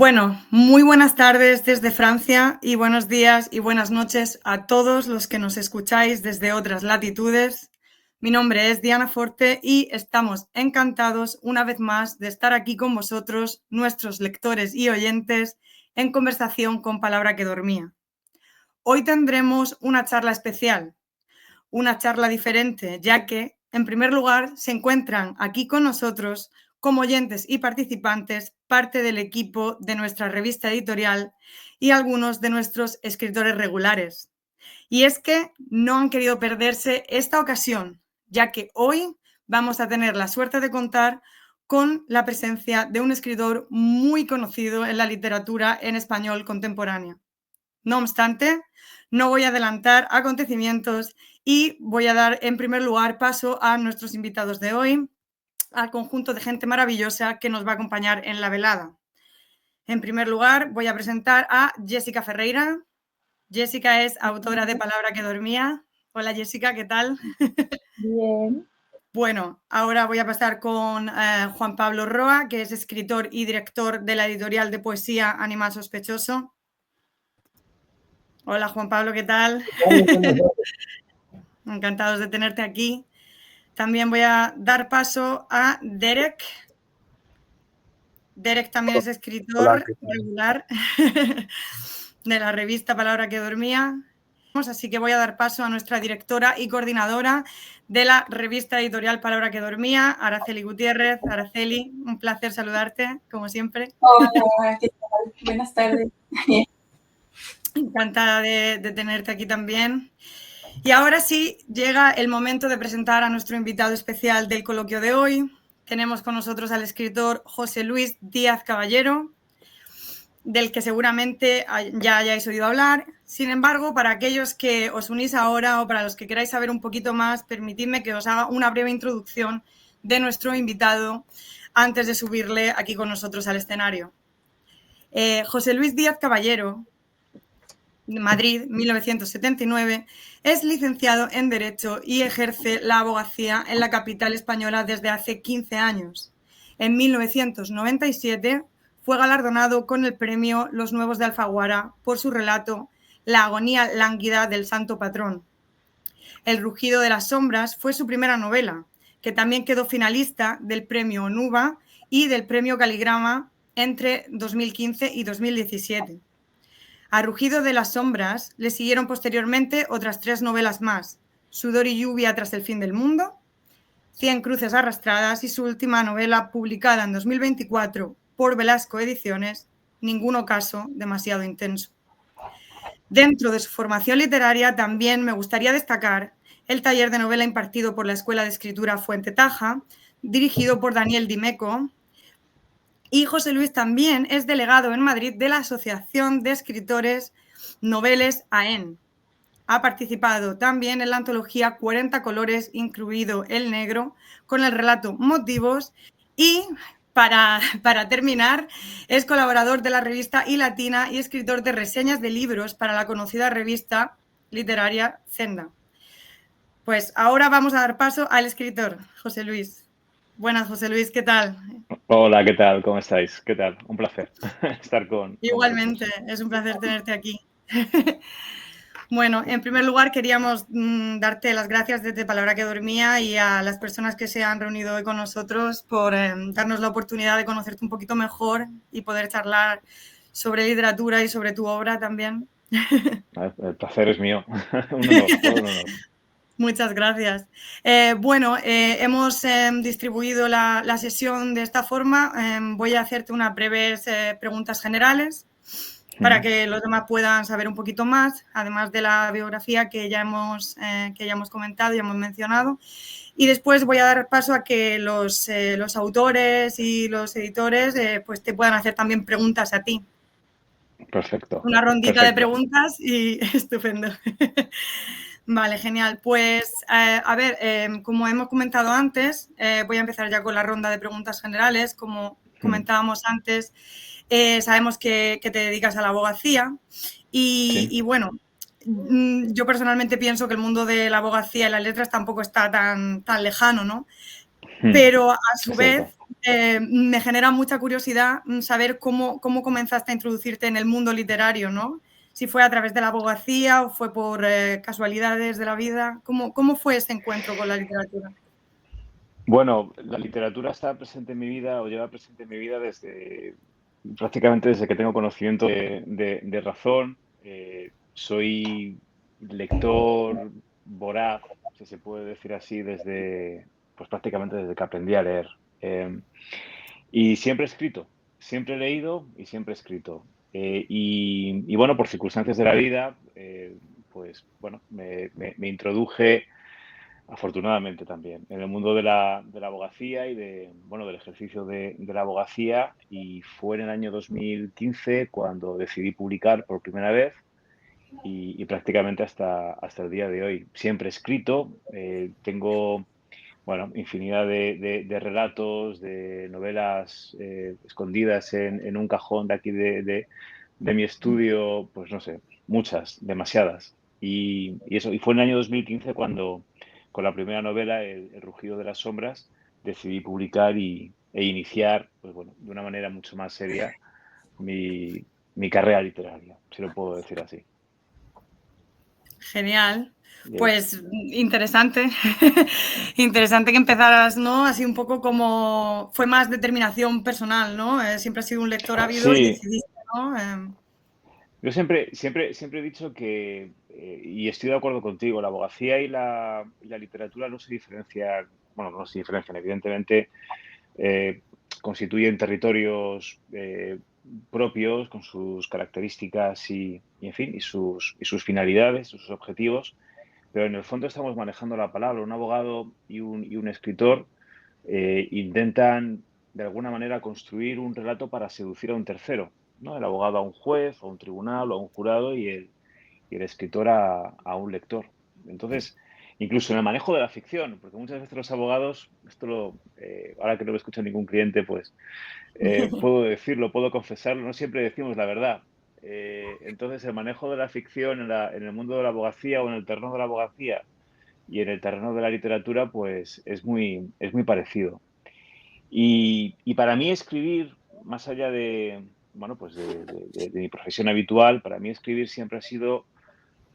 Bueno, muy buenas tardes desde Francia y buenos días y buenas noches a todos los que nos escucháis desde otras latitudes. Mi nombre es Diana Forte y estamos encantados una vez más de estar aquí con vosotros, nuestros lectores y oyentes, en conversación con Palabra que Dormía. Hoy tendremos una charla especial, una charla diferente, ya que, en primer lugar, se encuentran aquí con nosotros como oyentes y participantes parte del equipo de nuestra revista editorial y algunos de nuestros escritores regulares. Y es que no han querido perderse esta ocasión, ya que hoy vamos a tener la suerte de contar con la presencia de un escritor muy conocido en la literatura en español contemporánea. No obstante, no voy a adelantar acontecimientos y voy a dar en primer lugar paso a nuestros invitados de hoy, al conjunto de gente maravillosa que nos va a acompañar en la velada. En primer lugar, voy a presentar a Jessica Ferreira. Jessica es autora de Palabra que Dormía. Hola Jessica, ¿qué tal? Bien. Bueno, ahora voy a pasar con Juan Pablo Roa, que es escritor y director de la editorial de poesía Animal Sospechoso. Hola Juan Pablo, ¿qué tal? Encantados de tenerte aquí. También voy a dar paso a Derek. Derek también es escritor regular de la revista Palabra que Dormía. Así que voy a dar paso a nuestra directora y coordinadora de la revista editorial Palabra que Dormía, Araceli Gutiérrez. Araceli, un placer saludarte, como siempre. Hola, ¿qué tal? Buenas tardes. Encantada de tenerte aquí también. Y ahora sí, llega el momento de presentar a nuestro invitado especial del coloquio de hoy. Tenemos con nosotros al escritor José Luis Díaz Caballero, del que seguramente ya hayáis oído hablar. Sin embargo, para aquellos que os unís ahora o para los que queráis saber un poquito más, permitidme que os haga una breve introducción de nuestro invitado antes de subirle aquí con nosotros al escenario. José Luis Díaz Caballero, Madrid, 1979, es licenciado en Derecho y ejerce la abogacía en la capital española desde hace 15 años. En 1997 fue galardonado con el premio Los Nuevos de Alfaguara por su relato La agonía lánguida del santo patrón. El rugido de las sombras fue su primera novela, que también quedó finalista del premio Onuba y del premio Caligrama entre 2015 y 2017. A Rugido de las sombras le siguieron posteriormente otras 3 novelas más: Sudor y lluvia tras el fin del mundo, 100 cruces arrastradas y su última novela, publicada en 2024 por Velasco Ediciones, Ningún ocaso demasiado intenso. Dentro de su formación literaria también me gustaría destacar el taller de novela impartido por la Escuela de Escritura Fuente Taja, dirigido por Daniel Dimeco. Y José Luis también es delegado en Madrid de la Asociación de Escritores Noveles AEN. Ha participado también en la antología 40 colores, incluido el negro, con el relato Motivos. Y para terminar, es colaborador de la revista iLatina y escritor de reseñas de libros para la conocida revista literaria Senda. Pues ahora vamos a dar paso al escritor, José Luis. Buenas, José Luis, ¿qué tal? Hola, ¿qué tal? ¿Cómo estáis? ¿Qué tal? Un placer estar con Igualmente, vosotros. es un placer tenerte aquí. Bueno, en primer lugar queríamos darte las gracias desde Palabra que Dormía y a las personas que se han reunido hoy con nosotros por darnos la oportunidad de conocerte un poquito mejor y poder charlar sobre literatura y sobre tu obra también. El placer es mío. Un honor, todo un honor. Muchas gracias. Hemos distribuido la sesión de esta forma. Voy a hacerte unas breves preguntas generales para que los demás puedan saber un poquito más, además de la biografía que ya hemos comentado y hemos mencionado. Y después voy a dar paso a que los autores y los editores pues te puedan hacer también preguntas a ti. Perfecto. Una rondita Perfecto. de preguntas y estupendo. Vale, genial. Pues, como hemos comentado antes, voy a empezar ya con la ronda de preguntas generales. Como comentábamos antes, sabemos que te dedicas a la abogacía Sí. y bueno, yo personalmente pienso que el mundo de la abogacía y las letras tampoco está tan lejano, ¿no? Pero a su vez me genera mucha curiosidad saber cómo comenzaste a introducirte en el mundo literario, ¿no? Si fue a través de la abogacía o fue por casualidades de la vida. ¿Cómo fue ese encuentro con la literatura? Bueno, la literatura está presente en mi vida o lleva presente en mi vida prácticamente desde que tengo conocimiento de razón. Soy lector voraz, si se puede decir así, pues prácticamente desde que aprendí a leer. Y siempre he escrito, siempre he leído y siempre he escrito. Y bueno, por circunstancias de la vida, pues bueno, me introduje afortunadamente también, en el mundo de la abogacía y bueno, del ejercicio de la abogacía, y fue en el año 2015 cuando decidí publicar por primera vez y prácticamente hasta el día de hoy. Siempre he escrito, tengo, bueno, infinidad de relatos, de novelas escondidas en un cajón de aquí de mi estudio, pues no sé, muchas, demasiadas. Y fue en el año 2015 cuando, con la primera novela, El rugido de las sombras, decidí publicar e iniciar, pues bueno, de una manera mucho más seria mi carrera literaria, si lo puedo decir así. Genial. Y Pues interesante. Interesante que empezaras, ¿no? Así un poco como fue más determinación personal, ¿no? Siempre has sido un lector ávido y sí, decidiste, ¿no? yo siempre he dicho que, y estoy de acuerdo contigo, la abogacía y la literatura no se diferencian, bueno, no se diferencian, evidentemente constituyen territorios propios con sus características y en fin, y sus finalidades, sus objetivos, pero en el fondo estamos manejando la palabra. Un abogado y un escritor intentan de alguna manera construir un relato para seducir a un tercero, ¿no? El abogado a un juez, a un tribunal o a un jurado y el escritor a un lector. Entonces, incluso en el manejo de la ficción, porque muchas veces los abogados, ahora que no me escucha ningún cliente, pues puedo decirlo, puedo confesarlo, no siempre decimos la verdad. Entonces, el manejo de la ficción en el mundo de la abogacía o en el terreno de la abogacía y en el terreno de la literatura, pues es muy parecido. Y para mí escribir, más allá bueno, pues de mi profesión habitual, para mí escribir siempre ha sido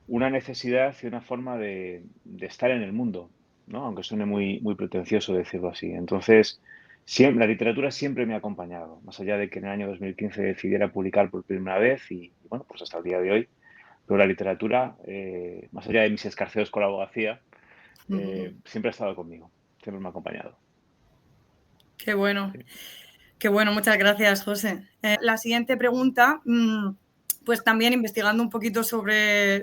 una necesidad y una forma de estar en el mundo, ¿no? Aunque suene muy pretencioso decirlo así. Entonces, la literatura siempre me ha acompañado, más allá de que en el año 2015 decidiera publicar por primera vez y bueno, pues hasta el día de hoy. Pero la literatura, más allá de mis escarceos con la abogacía, siempre ha estado conmigo, siempre me ha acompañado. Qué bueno. Sí. Qué bueno, muchas gracias, José. La siguiente pregunta, pues también investigando un poquito sobre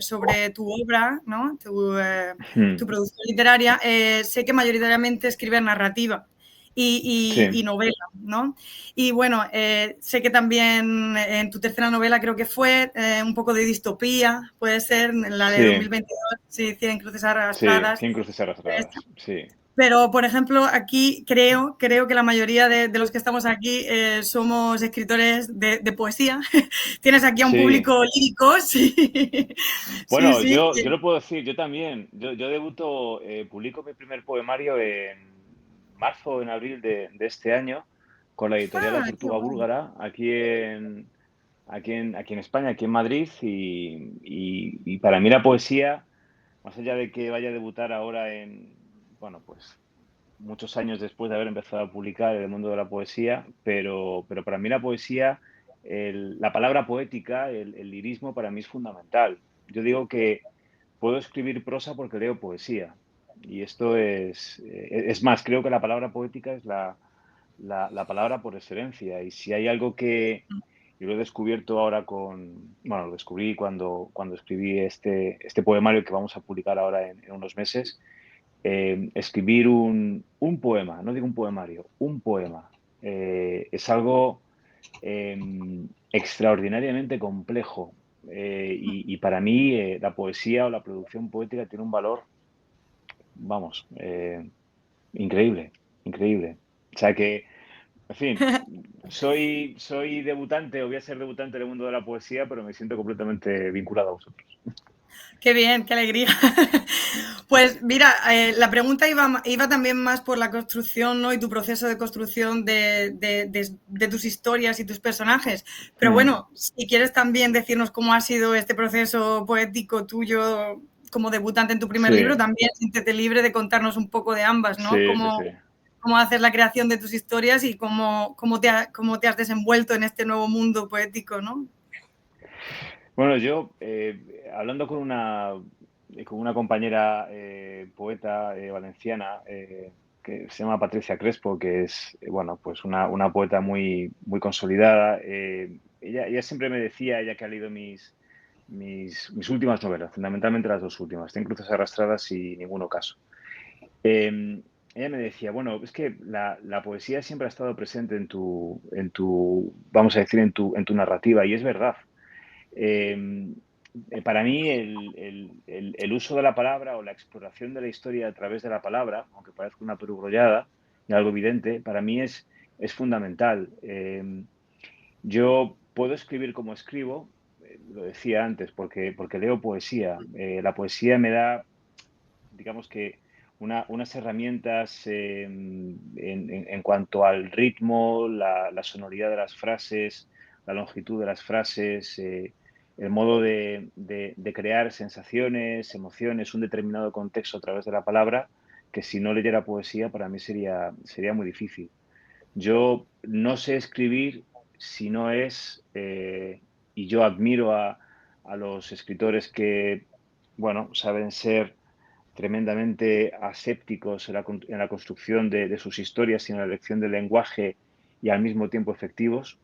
tu obra, ¿no? Tu producción literaria, sé que mayoritariamente escribes narrativa Sí, y novela, ¿no? Y bueno, sé que también en tu tercera novela creo que fue un poco de distopía, puede ser, la de sí, 2022, sí, Cien cruces sí, arrastradas. 100 cruces arrastradas, sí. Pero, por ejemplo, aquí creo que la mayoría de los que estamos aquí somos escritores de poesía. Tienes aquí a un Sí. público lírico, sí. Sí, Bueno, sí. yo lo puedo decir, yo también. Yo debuto, publico mi primer poemario en marzo o en abril de este año con la editorial La Ah, qué Tortuga guay. Búlgara, aquí en España, aquí en Madrid. Y para mí la poesía, más allá de que vaya a debutar ahora bueno, pues muchos años después de haber empezado a publicar en el mundo de la poesía, pero para mí la poesía, la palabra poética, el lirismo, para mí es fundamental. Yo digo que puedo escribir prosa porque leo poesía. Y esto es más, creo que la palabra poética es la palabra por excelencia. Y si hay algo que yo lo he descubierto ahora bueno, lo descubrí cuando escribí este poemario que vamos a publicar ahora en unos meses. Escribir un poema, no digo un poemario, un poema, es algo extraordinariamente complejo. Y para mí la poesía o la producción poética tiene un valor, vamos, increíble, increíble. O sea que, en fin, soy debutante o voy a ser debutante en el mundo de la poesía, pero me siento completamente vinculado a vosotros. Qué bien, qué alegría. Pues mira, la pregunta iba también más por la construcción, ¿no? Y tu proceso de construcción de tus historias y tus personajes. Pero bueno, si quieres también decirnos cómo ha sido este proceso poético tuyo como debutante en tu primer libro, Sí, también siéntete libre de contarnos un poco de ambas, ¿no? sí, sí, sí. Cómo haces la creación de tus historias y cómo te has desenvuelto en este nuevo mundo poético, ¿no? Bueno, yo, hablando con una compañera poeta valenciana que se llama Patricia Crespo, que es, bueno, pues una poeta muy, muy consolidada, ella siempre me decía, ella que ha leído mis últimas novelas, fundamentalmente las dos últimas, Cien cruces arrastradas y Ningún ocaso. Ella me decía, bueno, es que la poesía siempre ha estado presente vamos a decir, en tu narrativa, y es verdad. Eh, para mí, el uso de la palabra o la exploración de la historia a través de la palabra, aunque parezca una perogrullada y algo evidente, para mí es fundamental. Yo puedo escribir como escribo, lo decía antes, porque leo poesía. La poesía me da, digamos que, unas herramientas en cuanto al ritmo, la sonoridad de las frases, la longitud de las frases, el modo de crear sensaciones, emociones, un determinado contexto a través de la palabra, que si no leyera poesía para mí sería muy difícil. Yo no sé escribir si no es, y yo admiro a los escritores que, bueno, saben ser tremendamente asépticos en la construcción de sus historias y en la elección del lenguaje y al mismo tiempo efectivos,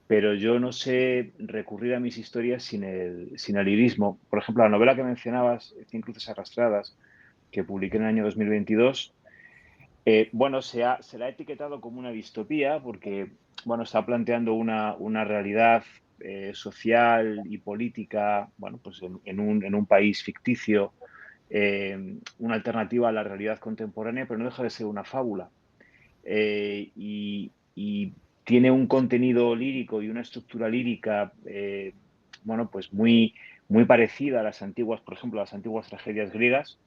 pero yo no sé recurrir a mis historias sin el lirismo. Por ejemplo, la novela que mencionabas, Cien cruces arrastradas, que publiqué en el año 2022, bueno, se la ha etiquetado como una distopía porque, bueno, está planteando una realidad social y política, bueno, pues en un país ficticio, una alternativa a la realidad contemporánea, pero no deja de ser una fábula. Y tiene un contenido lírico y una estructura lírica, bueno, pues muy, muy parecida a las antiguas, por ejemplo, a las antiguas tragedias griegas,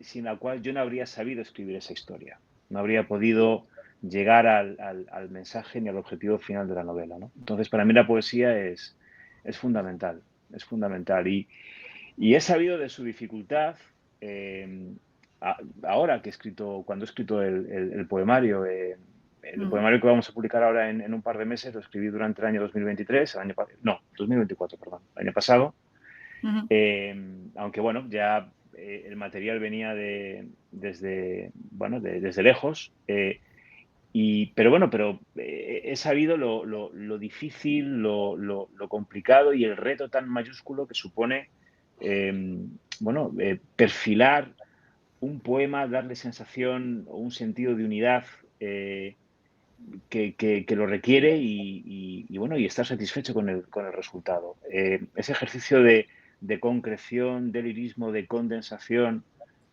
sin la cual yo no habría sabido escribir esa historia. No habría podido llegar al mensaje ni al objetivo final de la novela, ¿no? Entonces, para mí la poesía es fundamental, es fundamental. Y he sabido de su dificultad ahora que he escrito, cuando he escrito el poemario. El poemario que vamos a publicar ahora en un par de meses lo escribí durante el año 2023, no, 2024, perdón, el año pasado. Aunque bueno, ya el material venía desde lejos. Pero bueno, he sabido lo difícil, lo complicado y el reto tan mayúsculo que supone, perfilar un poema, darle sensación o un sentido de unidad que lo requiere bueno, y estar satisfecho con el resultado. Ese ejercicio de concreción, de lirismo, de condensación,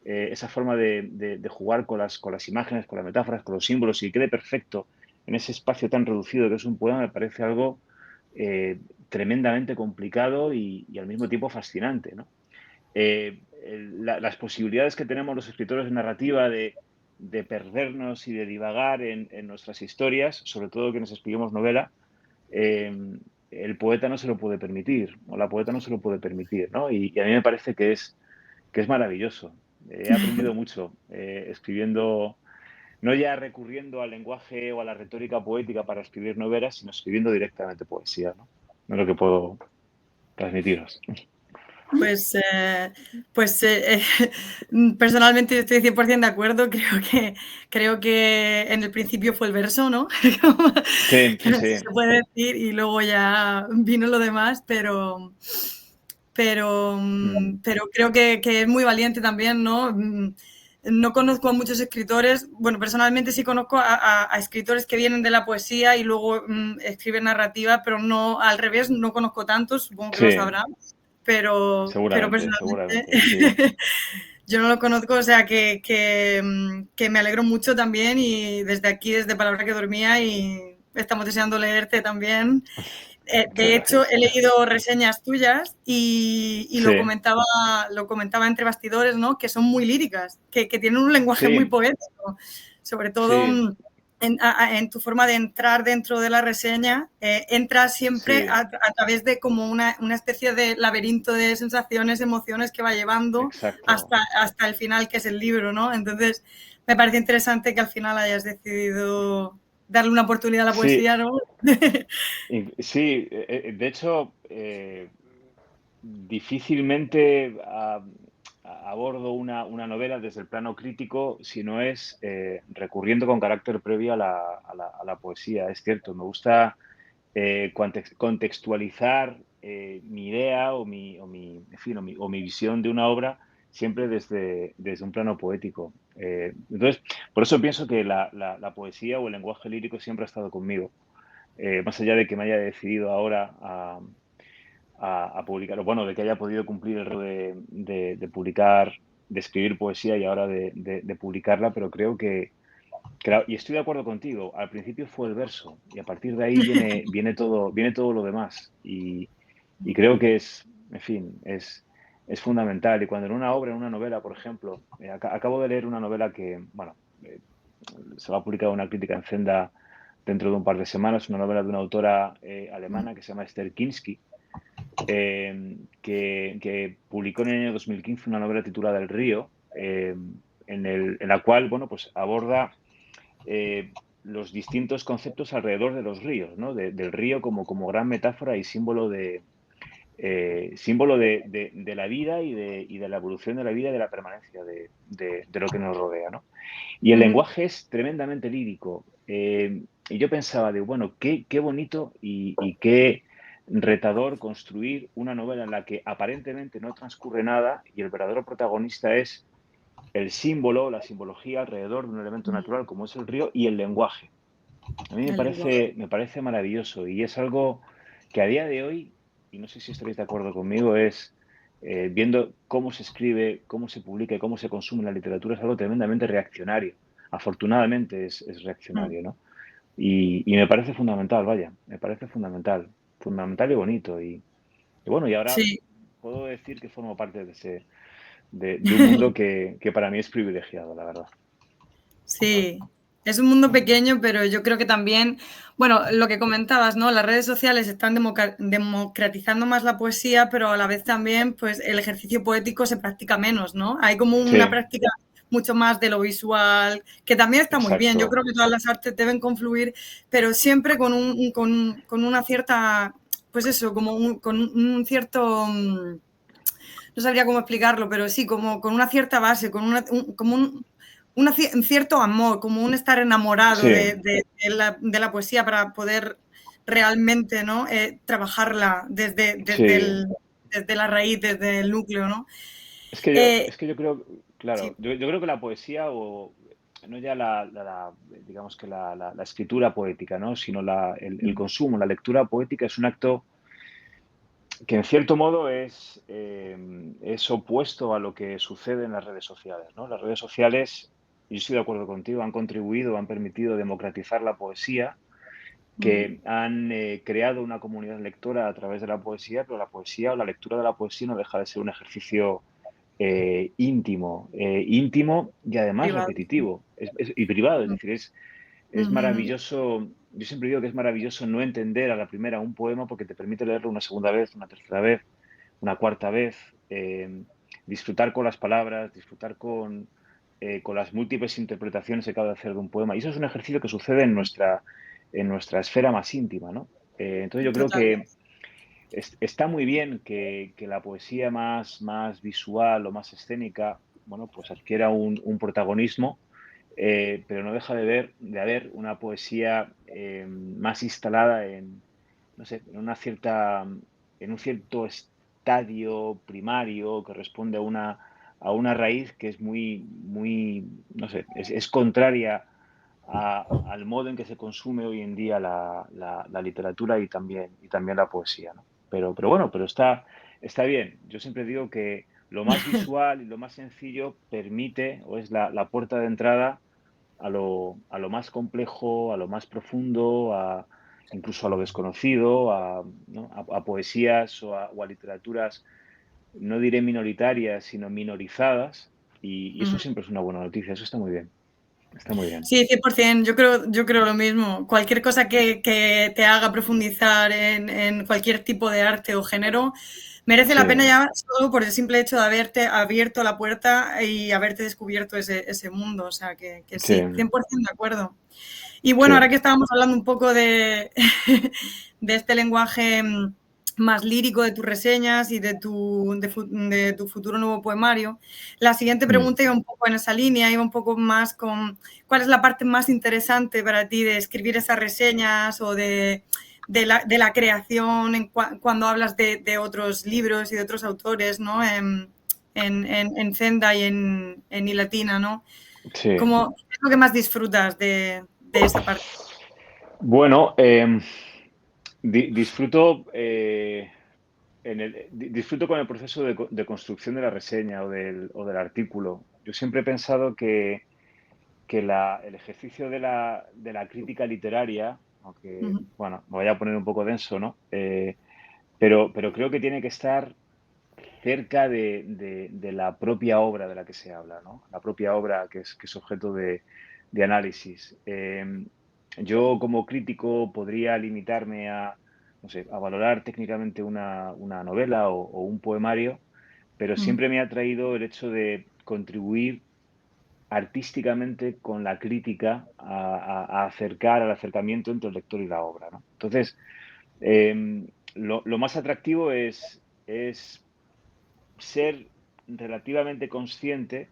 esa forma de jugar con las imágenes, con las metáforas, con los símbolos y que quede perfecto en ese espacio tan reducido que es un poema, me parece algo tremendamente complicado y al mismo tiempo fascinante, ¿no? Las posibilidades que tenemos los escritores de narrativa de perdernos y de divagar en nuestras historias, sobre todo que nos escribimos novela, el poeta no se lo puede permitir, o la poeta no se lo puede permitir, ¿no? Y a mí me parece que es maravilloso. He aprendido mucho escribiendo, no ya recurriendo al lenguaje o a la retórica poética para escribir novelas, sino escribiendo directamente poesía, ¿no? Es lo que puedo transmitiros. Personalmente estoy 100% de acuerdo. Creo que en el principio fue el verso, ¿no? Sí, sí, Que no sé sí. si se puede decir, y luego ya vino lo demás, pero creo que es muy valiente también, ¿no? No conozco a muchos escritores, bueno, personalmente sí conozco a escritores que vienen de la poesía y luego escriben narrativa, pero no al revés, no conozco tantos, supongo que lo Sí, sabrán, pero seguramente, sí. personalmente yo no lo conozco, o sea que me alegro mucho también y desde aquí, desde Palabra que Dormía, y estamos deseando leerte también. De hecho, he leído reseñas tuyas y Sí, lo comentaba entre bastidores, ¿no? Que son muy líricas, que tienen un lenguaje muy sí, poético, sobre todo sí, en tu forma de entrar dentro de la reseña, entras siempre sí, a través de como una especie de laberinto de sensaciones, emociones que va llevando exacto. hasta el final, que es el libro, ¿no? Entonces, me parece interesante que al final hayas decidido darle una oportunidad a la Sí, poesía, ¿no? sí, de hecho, difícilmente abordo una novela desde el plano crítico si no es recurriendo con carácter previo a la poesía. Es cierto, me gusta contextualizar mi idea en fin, o mi visión de una obra siempre desde un plano poético. Entonces, por eso pienso que la poesía o el lenguaje lírico siempre ha estado conmigo. Más allá de que me haya decidido ahora a publicar, bueno, de que haya podido cumplir el reto de publicar, de escribir poesía y ahora de publicarla, pero creo que, claro, y estoy de acuerdo contigo, al principio fue el verso y a partir de ahí viene todo lo demás y creo que en fin, es fundamental. Y cuando en una obra, en una novela, por ejemplo, acabo de leer una novela que, bueno, se va a publicar una crítica en Zenda dentro de un par de semanas, una novela de una autora alemana que se llama Esther Kinsky, que publicó en el año 2015 una novela titulada El río, en la cual, bueno, pues aborda los distintos conceptos alrededor de los ríos, ¿no? Del río como gran metáfora y símbolo de la vida y de la evolución de la vida y de la permanencia de lo que nos rodea, ¿no? Y el Ujú. lenguaje es tremendamente lírico. Y yo pensaba bueno, qué bonito y qué retador construir una novela en la que aparentemente no transcurre nada y el verdadero protagonista es el símbolo, la simbología alrededor de un elemento natural como es el río y el lenguaje. A mí me El lenguaje. parece, me parece maravilloso y es algo que a día de hoy, y no sé si estaréis de acuerdo conmigo, es viendo cómo se escribe, cómo se publica y cómo se consume la literatura, es algo tremendamente reaccionario. Afortunadamente es reaccionario, ¿no? Y me parece fundamental, vaya, me parece fundamental, fundamental y bonito. Y bueno, y ahora Sí, puedo decir que formo parte de un mundo que para mí es privilegiado, la verdad. sí. Es un mundo pequeño, pero yo creo que también, bueno, lo que comentabas, ¿no? Las redes sociales están democratizando más la poesía, pero a la vez también, pues, el ejercicio poético se practica menos, ¿no? Hay como una Sí, práctica mucho más de lo visual, que también está muy bien. Yo exacto. creo que todas las artes deben confluir, pero siempre con una cierta, pues eso, con un cierto, no sabría cómo explicarlo, pero sí, como con una cierta base, un cierto amor, como un estar enamorado Sí, de la poesía para poder realmente, ¿no? Trabajarla sí. desde la raíz, desde el núcleo, ¿no? Es que yo, Eh, es que yo creo, claro, sí. yo creo que la poesía, o no ya digamos que la escritura poética, ¿no? Sino el consumo, la lectura poética es un acto que en cierto modo es opuesto a lo que sucede en las redes sociales, ¿no? Las redes sociales, y yo estoy de acuerdo contigo, han contribuido, han permitido democratizar la poesía, Mm, que han creado una comunidad lectora a través de la poesía, pero la poesía o la lectura de la poesía no deja de ser un ejercicio íntimo y además privado. repetitivo y privado. Es Mm, decir, es mm, maravilloso. Yo siempre digo que es maravilloso no entender a la primera un poema porque te permite leerlo una segunda vez, una tercera vez, una cuarta vez, disfrutar con las palabras, disfrutar con las múltiples interpretaciones que cabe hacer de un poema. Y eso es un ejercicio que sucede en nuestra esfera más íntima, ¿no? Entonces yo creo que totalmente. está muy bien que la poesía más visual o más escénica, bueno, pues adquiera un protagonismo, pero no deja de haber una poesía más instalada no sé, en un cierto estadio primario que responde a una raíz que es muy, no sé, es contraria al modo en que se consume hoy en día la literatura y también la poesía, ¿no? Pero bueno, pero está bien. Yo siempre digo que lo más visual y lo más sencillo permite o es la puerta de entrada a lo más complejo, a lo más profundo, incluso a lo desconocido, ¿no? a poesías o a literaturas, no diré minoritarias, sino minorizadas, y eso Ujú. siempre es una buena noticia, eso está muy bien, está muy bien. Sí, 100%. Yo creo lo mismo. Cualquier cosa que te haga profundizar en cualquier tipo de arte o género merece Sí, la pena ya solo por el simple hecho de haberte abierto la puerta y haberte descubierto ese mundo. O sea, que sí, sí, 100% de acuerdo. Y bueno, sí, ahora que estábamos hablando un poco de, de este lenguaje más lírico de tus reseñas y de tu futuro nuevo poemario, la siguiente mm, pregunta iba un poco en esa línea, iba un poco más con cuál es la parte más interesante para ti de escribir esas reseñas o de la creación cuando hablas de otros libros y de otros autores, ¿no? En Zenda y en iLatina, ¿no? sí. ¿Qué es lo que más disfrutas de esa parte? Bueno, disfruto, disfruto con el proceso de construcción de la reseña o del artículo. Yo siempre he pensado que el ejercicio de la crítica literaria, aunque, Ujú, bueno, me voy a poner un poco denso, ¿no? Pero creo que tiene que estar cerca de la propia obra de la que se habla, ¿no? La propia obra que es objeto de análisis. Yo como crítico podría limitarme no sé, a valorar técnicamente una novela o un poemario, pero ujú. siempre me ha atraído el hecho de contribuir artísticamente con la crítica a acercar al acercamiento entre el lector y la obra, ¿no? Entonces, lo más atractivo es ser relativamente consciente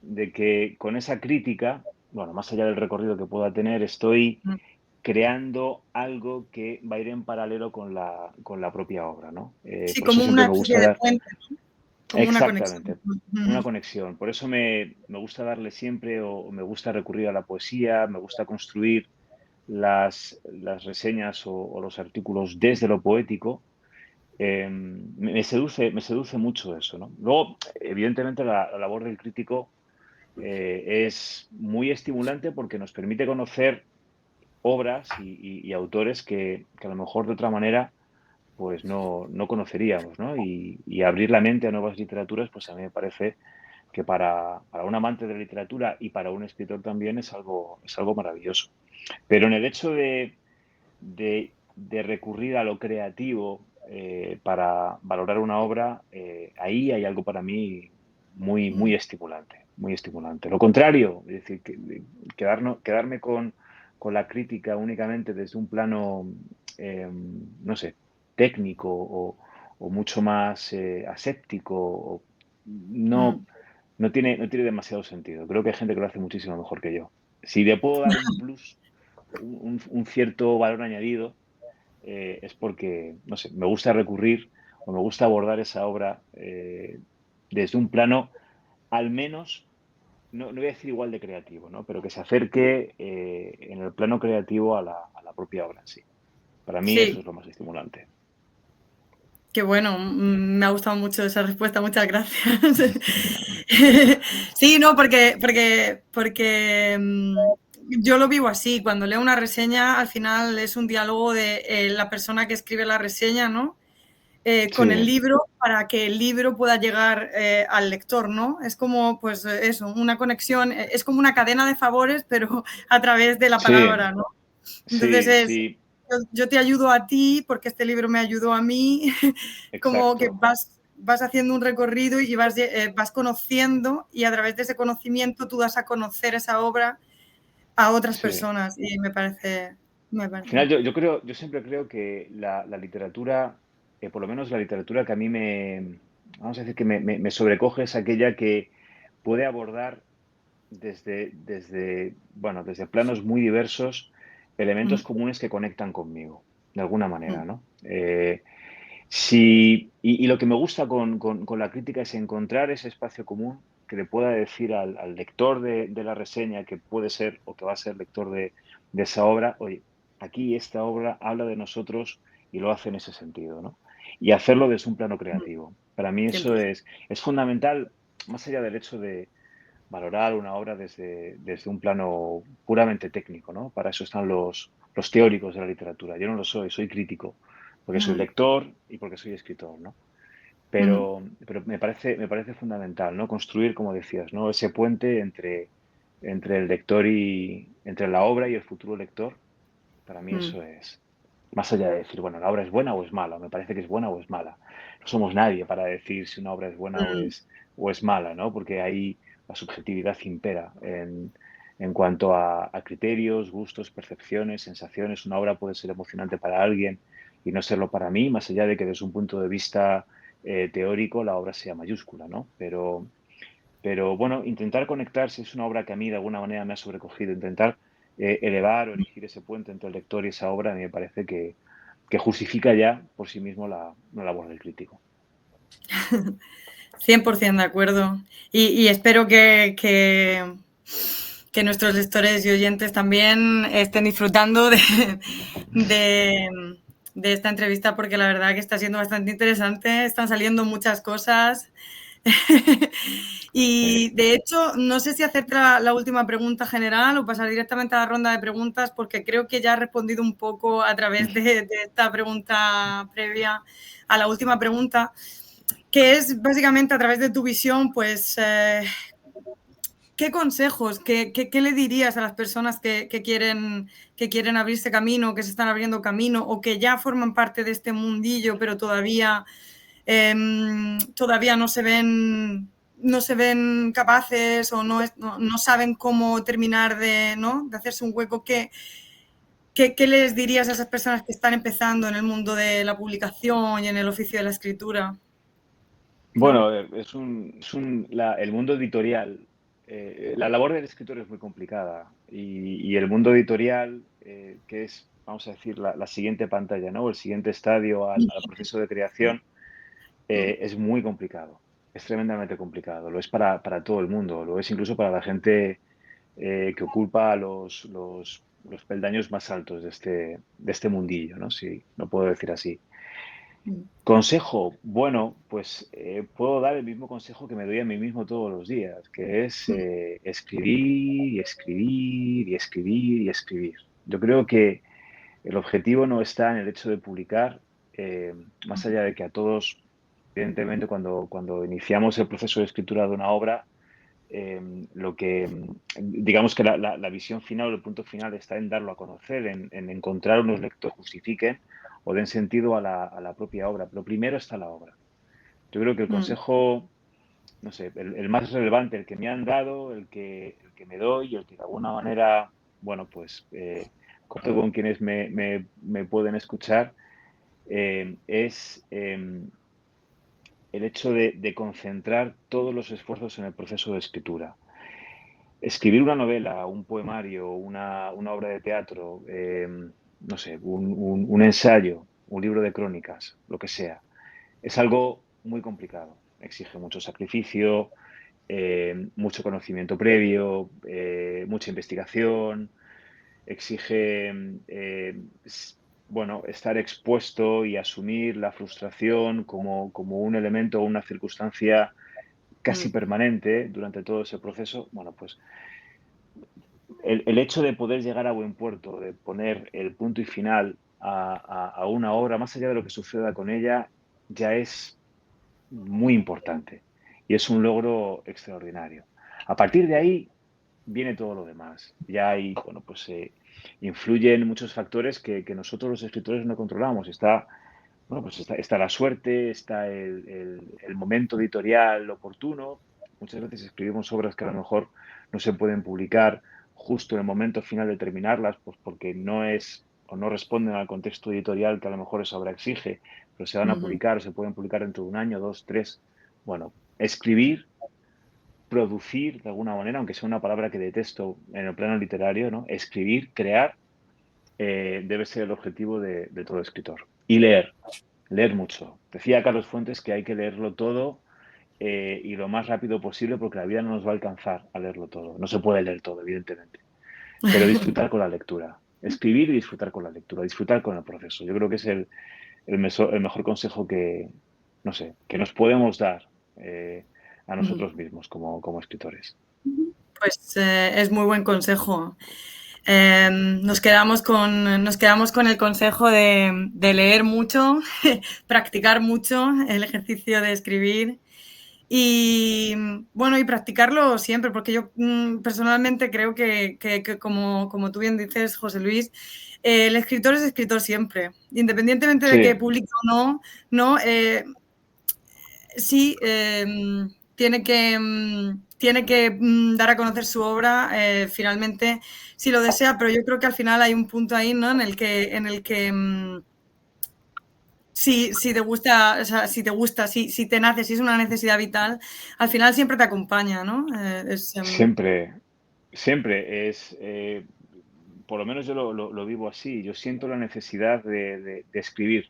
de que con esa crítica, bueno, más allá del recorrido que pueda tener, estoy Mm. creando algo que va a ir en paralelo con la propia obra, ¿no? Sí, Por eso como siempre una me especie gusta de dar. puente, ¿no? Como una conexión. Exactamente, una Ujú, conexión. Por eso me gusta darle siempre, o me gusta recurrir a la poesía, me gusta construir las reseñas o los artículos desde lo poético. Me seduce mucho eso, ¿no? Luego, evidentemente, la labor del crítico es muy estimulante porque nos permite conocer obras y autores que a lo mejor de otra manera pues no conoceríamos, ¿no? Y abrir la mente a nuevas literaturas, pues a mí me parece que para un amante de la literatura y para un escritor también es algo maravilloso. Pero en el hecho de recurrir a lo creativo para valorar una obra, ahí hay algo para mí muy, muy ujú, estimulante, muy estimulante. Lo contrario, es decir, quedarme con la crítica únicamente desde un plano, no sé, técnico o mucho más aséptico, no, mm. no tiene demasiado sentido. Creo que hay gente que lo hace muchísimo mejor que yo. Si le puedo dar un plus, un cierto valor añadido, es porque, no sé, me gusta recurrir o me gusta abordar esa obra desde un plano, al menos, no voy a decir igual de creativo, ¿no? Pero que se acerque en el plano creativo a la propia obra en sí. Para mí eso Sí, es lo más estimulante. qué bueno, me ha gustado mucho esa respuesta, muchas gracias. Sí, no, porque yo lo vivo así, cuando leo una reseña, al final es un diálogo de la persona que escribe la reseña, ¿no? Con el Sí, libro para que el libro pueda llegar al lector, ¿no? Es como, pues eso, una conexión, es como una cadena de favores, pero a través de la sí, palabra, ¿no? Entonces sí, es, sí, yo te ayudo a ti porque este libro me ayudó a mí, como que exacto. vas haciendo un recorrido y vas conociendo y a través de ese conocimiento tú das a conocer esa obra a otras Sí. personas y me Al parece. final, yo siempre creo que la literatura, por lo menos la literatura que a mí vamos a decir que me sobrecoge, es aquella que puede abordar desde planos muy diversos elementos Mm, comunes que conectan conmigo, de alguna manera, mm, ¿no? Y lo que me gusta con la crítica es encontrar ese espacio común que le pueda decir al lector de la reseña, que puede ser o que va a ser lector de esa obra, oye, aquí esta obra habla de nosotros y lo hace en ese sentido, ¿no? Y hacerlo desde un plano mm, creativo. Para mí eso 100%. es fundamental, más allá del hecho de valorar una obra desde un plano puramente técnico, ¿no? Para eso están los teóricos de la literatura. Yo no lo soy crítico, porque soy lector y porque soy escritor, ¿no? Pero me parece fundamental, ¿no? Construir, como decías, ¿no? Ese puente entre el lector entre la obra y el futuro lector. Para mí eso es, más allá de decir, bueno, la obra es buena o es mala, me parece que es buena o es mala. No somos nadie para decir si una obra es buena o es mala, ¿no? Porque ahí la subjetividad impera en cuanto a criterios, gustos, percepciones, sensaciones. Una obra puede ser emocionante para alguien y no serlo para mí, más allá de que desde un punto de vista teórico la obra sea mayúscula, ¿no? Pero bueno, intentar conectarse es una obra que a mí de alguna manera me ha sobrecogido. Intentar elevar o erigir ese puente entre el lector y esa obra a mí me parece que justifica ya por sí mismo la labor del crítico. 100% de acuerdo. Y espero que nuestros lectores y oyentes también estén disfrutando de esta entrevista, porque la verdad que está siendo bastante interesante. Están saliendo muchas cosas. Y de hecho, no sé si hacerte la última pregunta general o pasar directamente a la ronda de preguntas, porque creo que ya has respondido un poco a través de esta pregunta previa a la última pregunta, que es básicamente a través de tu visión, pues, ¿qué consejos, qué le dirías a las personas que quieren abrirse camino, que se están abriendo camino o que ya forman parte de este mundillo, pero todavía no se ven capaces o no saben cómo terminar de hacerse un hueco? ¿Qué les dirías a esas personas que están empezando en el mundo de la publicación y en el oficio de la escritura? Bueno, el mundo editorial, la labor del escritor es muy complicada y el mundo editorial, que es, vamos a decir, la siguiente pantalla, ¿no? El siguiente estadio al proceso de creación, es muy complicado, es tremendamente complicado. Lo es para todo el mundo, lo es incluso para la gente que ocupa los peldaños más altos de este mundillo, ¿no? Si no puedo decir así. Consejo, bueno, pues puedo dar el mismo consejo que me doy a mí mismo todos los días, que es escribir y escribir y escribir y escribir. Yo creo que el objetivo no está en el hecho de publicar, más allá de que a todos, evidentemente, cuando iniciamos el proceso de escritura de una obra, digamos que la visión final o el punto final está en darlo a conocer, en encontrar unos lectores que justifiquen o den sentido a la propia obra. Pero primero está la obra. Yo creo que el consejo, no sé, el más relevante, el que me han dado, el que me doy, el que de alguna manera, bueno, pues contacto con quienes me pueden escuchar, es el hecho de concentrar todos los esfuerzos en el proceso de escritura. Escribir una novela, un poemario, una obra de teatro, no sé, un ensayo, un libro de crónicas, lo que sea, es algo muy complicado. Exige mucho sacrificio, mucho conocimiento previo, mucha investigación, exige, bueno, estar expuesto y asumir la frustración como un elemento o una circunstancia casi permanente durante todo ese proceso. Bueno, pues el hecho de poder llegar a buen puerto, de poner el punto y final a una obra, más allá de lo que suceda con ella, ya es muy importante y es un logro extraordinario. A partir de ahí viene todo lo demás. Ya hay, bueno, pues influyen muchos factores que nosotros los escritores no controlamos. Bueno, pues está la suerte, está el momento editorial oportuno. Muchas veces escribimos obras que a lo mejor no se pueden publicar justo en el momento final de terminarlas, pues porque no es o no responden al contexto editorial que a lo mejor esa obra exige, pero se van a publicar o se pueden publicar dentro de un año, dos, tres. Bueno, escribir, producir de alguna manera, aunque sea una palabra que detesto en el plano literario, ¿no? Escribir, crear, debe ser el objetivo de todo escritor. Y leer mucho. Decía Carlos Fuentes que hay que leerlo todo y lo más rápido posible porque la vida no nos va a alcanzar a leerlo todo. No se puede leer todo, evidentemente. Pero disfrutar con la lectura. Escribir y disfrutar con la lectura, disfrutar con el proceso. Yo creo que es el mejor consejo que, no sé, que nos podemos dar a nosotros mismos como escritores. Pues es muy buen consejo. Nos quedamos con el consejo de leer mucho, practicar mucho el ejercicio de escribir y, bueno, y practicarlo siempre, porque yo personalmente creo que como tú bien dices, José Luis, el escritor es escritor siempre, independientemente de que Sí, publique o no, sí, tiene que dar a conocer su obra, finalmente, si lo desea, pero yo creo que al final hay un punto ahí, ¿no? En el que si te gusta, o sea, si te nace, si es una necesidad vital, al final siempre te acompaña, ¿no? siempre, siempre es, por lo menos yo lo vivo así. Yo siento la necesidad de escribir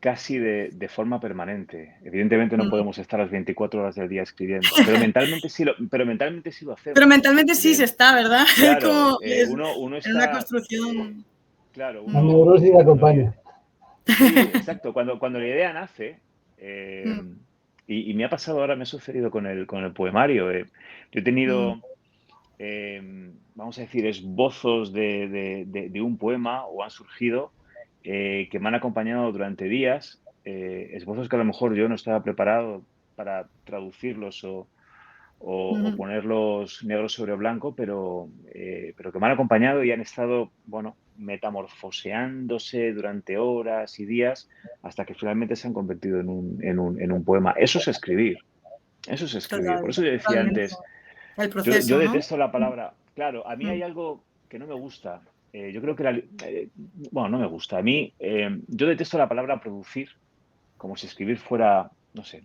casi de forma permanente. Evidentemente no podemos estar las 24 horas del día escribiendo, pero mentalmente sí lo pero hacemos. mentalmente sí se está, ¿verdad? Es Claro, como uno es una está, construcción. claro, La neurosis cuando acompaña. sí, exacto, cuando la idea nace, Mm, y me ha pasado ahora, me ha sucedido con el poemario. Yo he mm, tenido, vamos a decir, esbozos de un poema o han surgido que me han acompañado durante días, esbozos que a lo mejor yo no estaba preparado para traducirlos o ujú. ponerlos negros sobre blanco, pero que me han acompañado y han estado, bueno, metamorfoseándose durante horas y días hasta que finalmente se han convertido en un poema. Eso es escribir, eso es escribir. Por eso yo decía Totalmente. antes, El yo proceso, ¿no? detesto la palabra, claro, a mí hay Mm, algo que no me gusta. Yo creo que bueno, no me gusta. A mí, yo detesto la palabra producir, como si escribir fuera, no sé,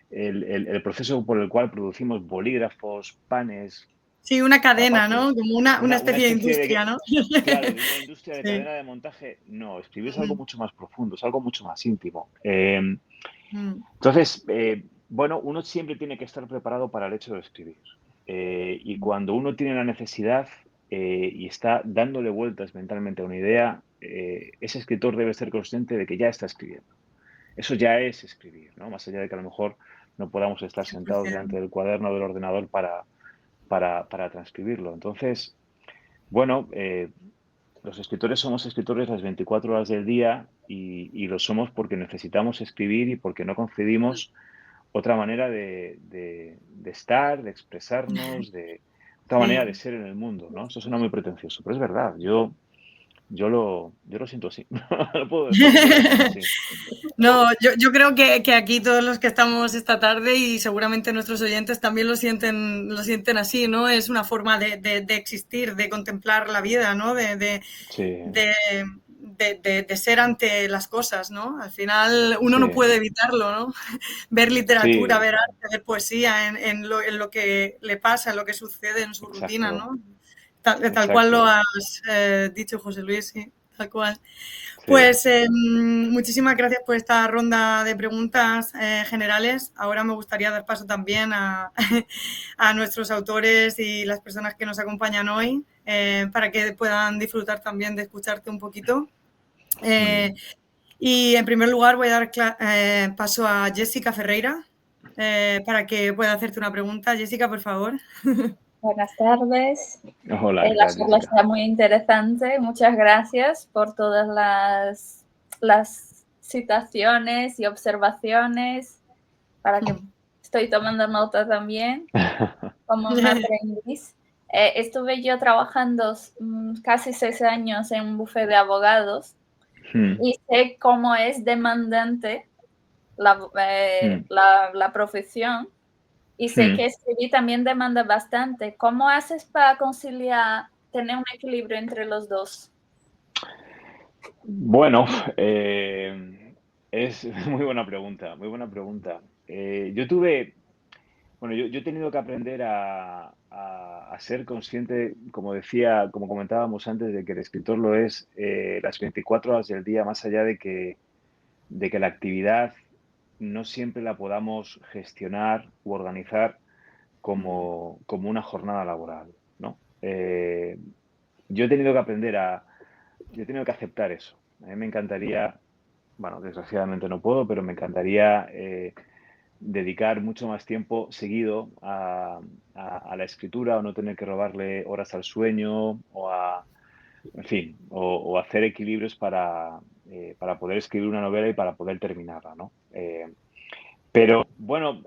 el proceso por el cual producimos bolígrafos, panes, sí, una cadena, ¿no? zapatos, Como una una especie de especie industria, ¿no? claro, de una industria de Sí. cadena de montaje. No, escribir es algo Ujú, mucho más profundo, es algo mucho más íntimo. mm, Entonces, bueno, uno siempre tiene que estar preparado para el hecho de escribir. Y cuando uno tiene la necesidad y está dándole vueltas mentalmente a una idea, ese escritor debe ser consciente de que ya está escribiendo. Eso ya es escribir, ¿no? Más allá de que a lo mejor no podamos estar sentados 100%. delante del cuaderno o del ordenador para transcribirlo. Entonces, bueno, los escritores somos escritores las 24 horas del día y lo somos porque necesitamos escribir y porque no concebimos otra manera de estar, de expresarnos, de otra manera de Sí. ser en el mundo, ¿no? Eso suena muy pretencioso, pero es verdad. Yo lo siento así. Lo puedo decir, yo lo siento así. No, yo creo que aquí todos los que estamos esta tarde y seguramente nuestros oyentes también lo sienten así, ¿no? Es una forma de existir, de contemplar la vida, ¿no? Sí, De, de ser ante las cosas, ¿no? Al final uno sí, no puede evitarlo, ¿no? Ver literatura, sí, ver arte, ver poesía en lo que le pasa, en lo que sucede en su rutina, exacto, ¿no? Tal cual lo exacto. has dicho, José Luis, sí, tal cual. Sí. Pues muchísimas gracias por esta ronda de preguntas generales. Ahora me gustaría dar paso también a, a nuestros autores y las personas que nos acompañan hoy para que puedan disfrutar también de escucharte un poquito. Mm. Y en primer lugar voy a dar paso a Jessica Ferreira para que pueda hacerte una pregunta. Jessica, por favor. Buenas tardes. Hola, ¿qué La tal, charla Jessica? está muy interesante. Muchas gracias por todas las citaciones y observaciones para que estoy tomando nota también como un aprendiz. Estuve yo trabajando casi 6 años en un bufete de abogados Mm, y sé cómo es demandante mm, la profesión. Y sé que mm. escribir también demanda bastante. ¿Cómo haces para conciliar, tener un equilibrio entre los dos? Bueno, es muy buena pregunta, muy buena pregunta. Yo he tenido que aprender a ser consciente, como decía, como comentábamos antes, de que el escritor lo es las 24 horas del día, más allá de que la actividad no siempre la podamos gestionar u organizar como una jornada laboral, ¿no? Yo he tenido que yo he tenido que aceptar eso. A mí me encantaría, bueno, desgraciadamente no puedo, pero me encantaría dedicar mucho más tiempo seguido a la escritura, o no tener que robarle horas al sueño, en fin, o hacer equilibrios para poder escribir una novela y para poder terminarla, ¿no? Pero bueno,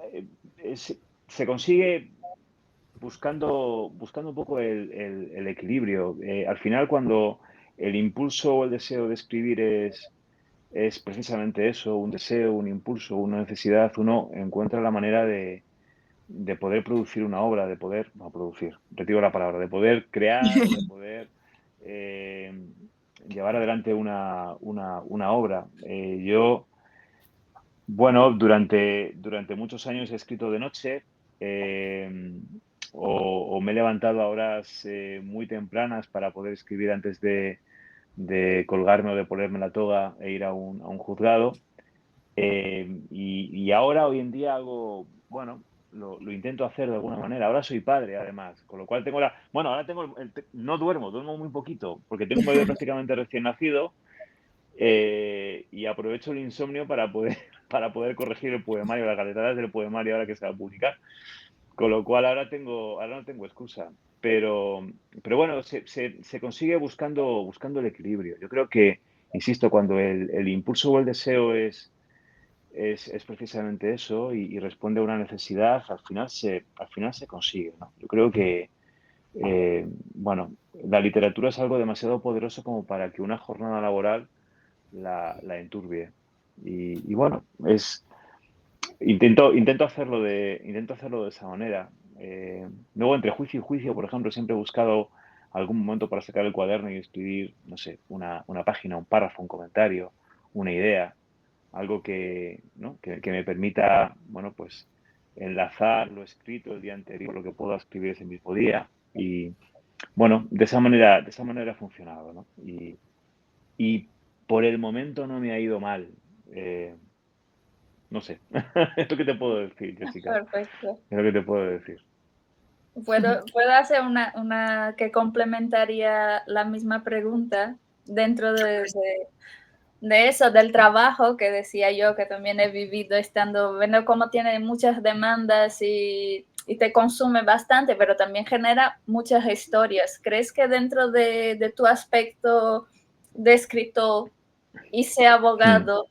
se consigue buscando un poco el equilibrio. Al final, cuando el impulso o el deseo de escribir es precisamente eso, un deseo, un impulso, una necesidad, uno encuentra la manera de poder producir una obra, de poder, no producir, retiro la palabra, de poder crear, de poder eh, llevar adelante una obra. Yo, bueno, durante muchos años he escrito de noche, eh, o me he levantado a horas muy tempranas para poder escribir antes de colgarme o de ponerme la toga e ir a un juzgado. Y ahora, hoy en día, bueno, lo intento hacer de alguna manera. Ahora soy padre, además, con lo cual tengo bueno, ahora no duermo muy poquito, porque tengo un bebé prácticamente recién nacido, y aprovecho el insomnio para poder, para poder corregir el poemario, las galetadas del poemario ahora que se va a publicar. Con lo cual ahora no tengo excusa. Pero bueno, se consigue buscando el equilibrio. Yo creo que, insisto, cuando el impulso o el deseo es precisamente eso y responde a una necesidad, al final se consigue, ¿no? Yo creo que, bueno, la literatura es algo demasiado poderoso como para que una jornada laboral la enturbie. Y bueno, intento hacerlo de esa manera. Luego, entre juicio y juicio, por ejemplo, siempre he buscado algún momento para sacar el cuaderno y escribir, no sé, una página, un párrafo, un comentario, una idea, algo ¿no? que me permita, bueno, pues enlazar lo escrito el día anterior, lo que puedo escribir ese mismo día. Y bueno, de esa manera ha funcionado, ¿no? Y por el momento no me ha ido mal. No sé. Es lo que te puedo decir, Jessica. Perfecto. Es lo que te puedo decir. Puedo hacer una que complementaría la misma pregunta dentro de eso, del trabajo que decía yo, que también he vivido viendo cómo tiene muchas demandas y te consume bastante, pero también genera muchas historias. ¿Crees que dentro de tu aspecto de escritor y ser abogado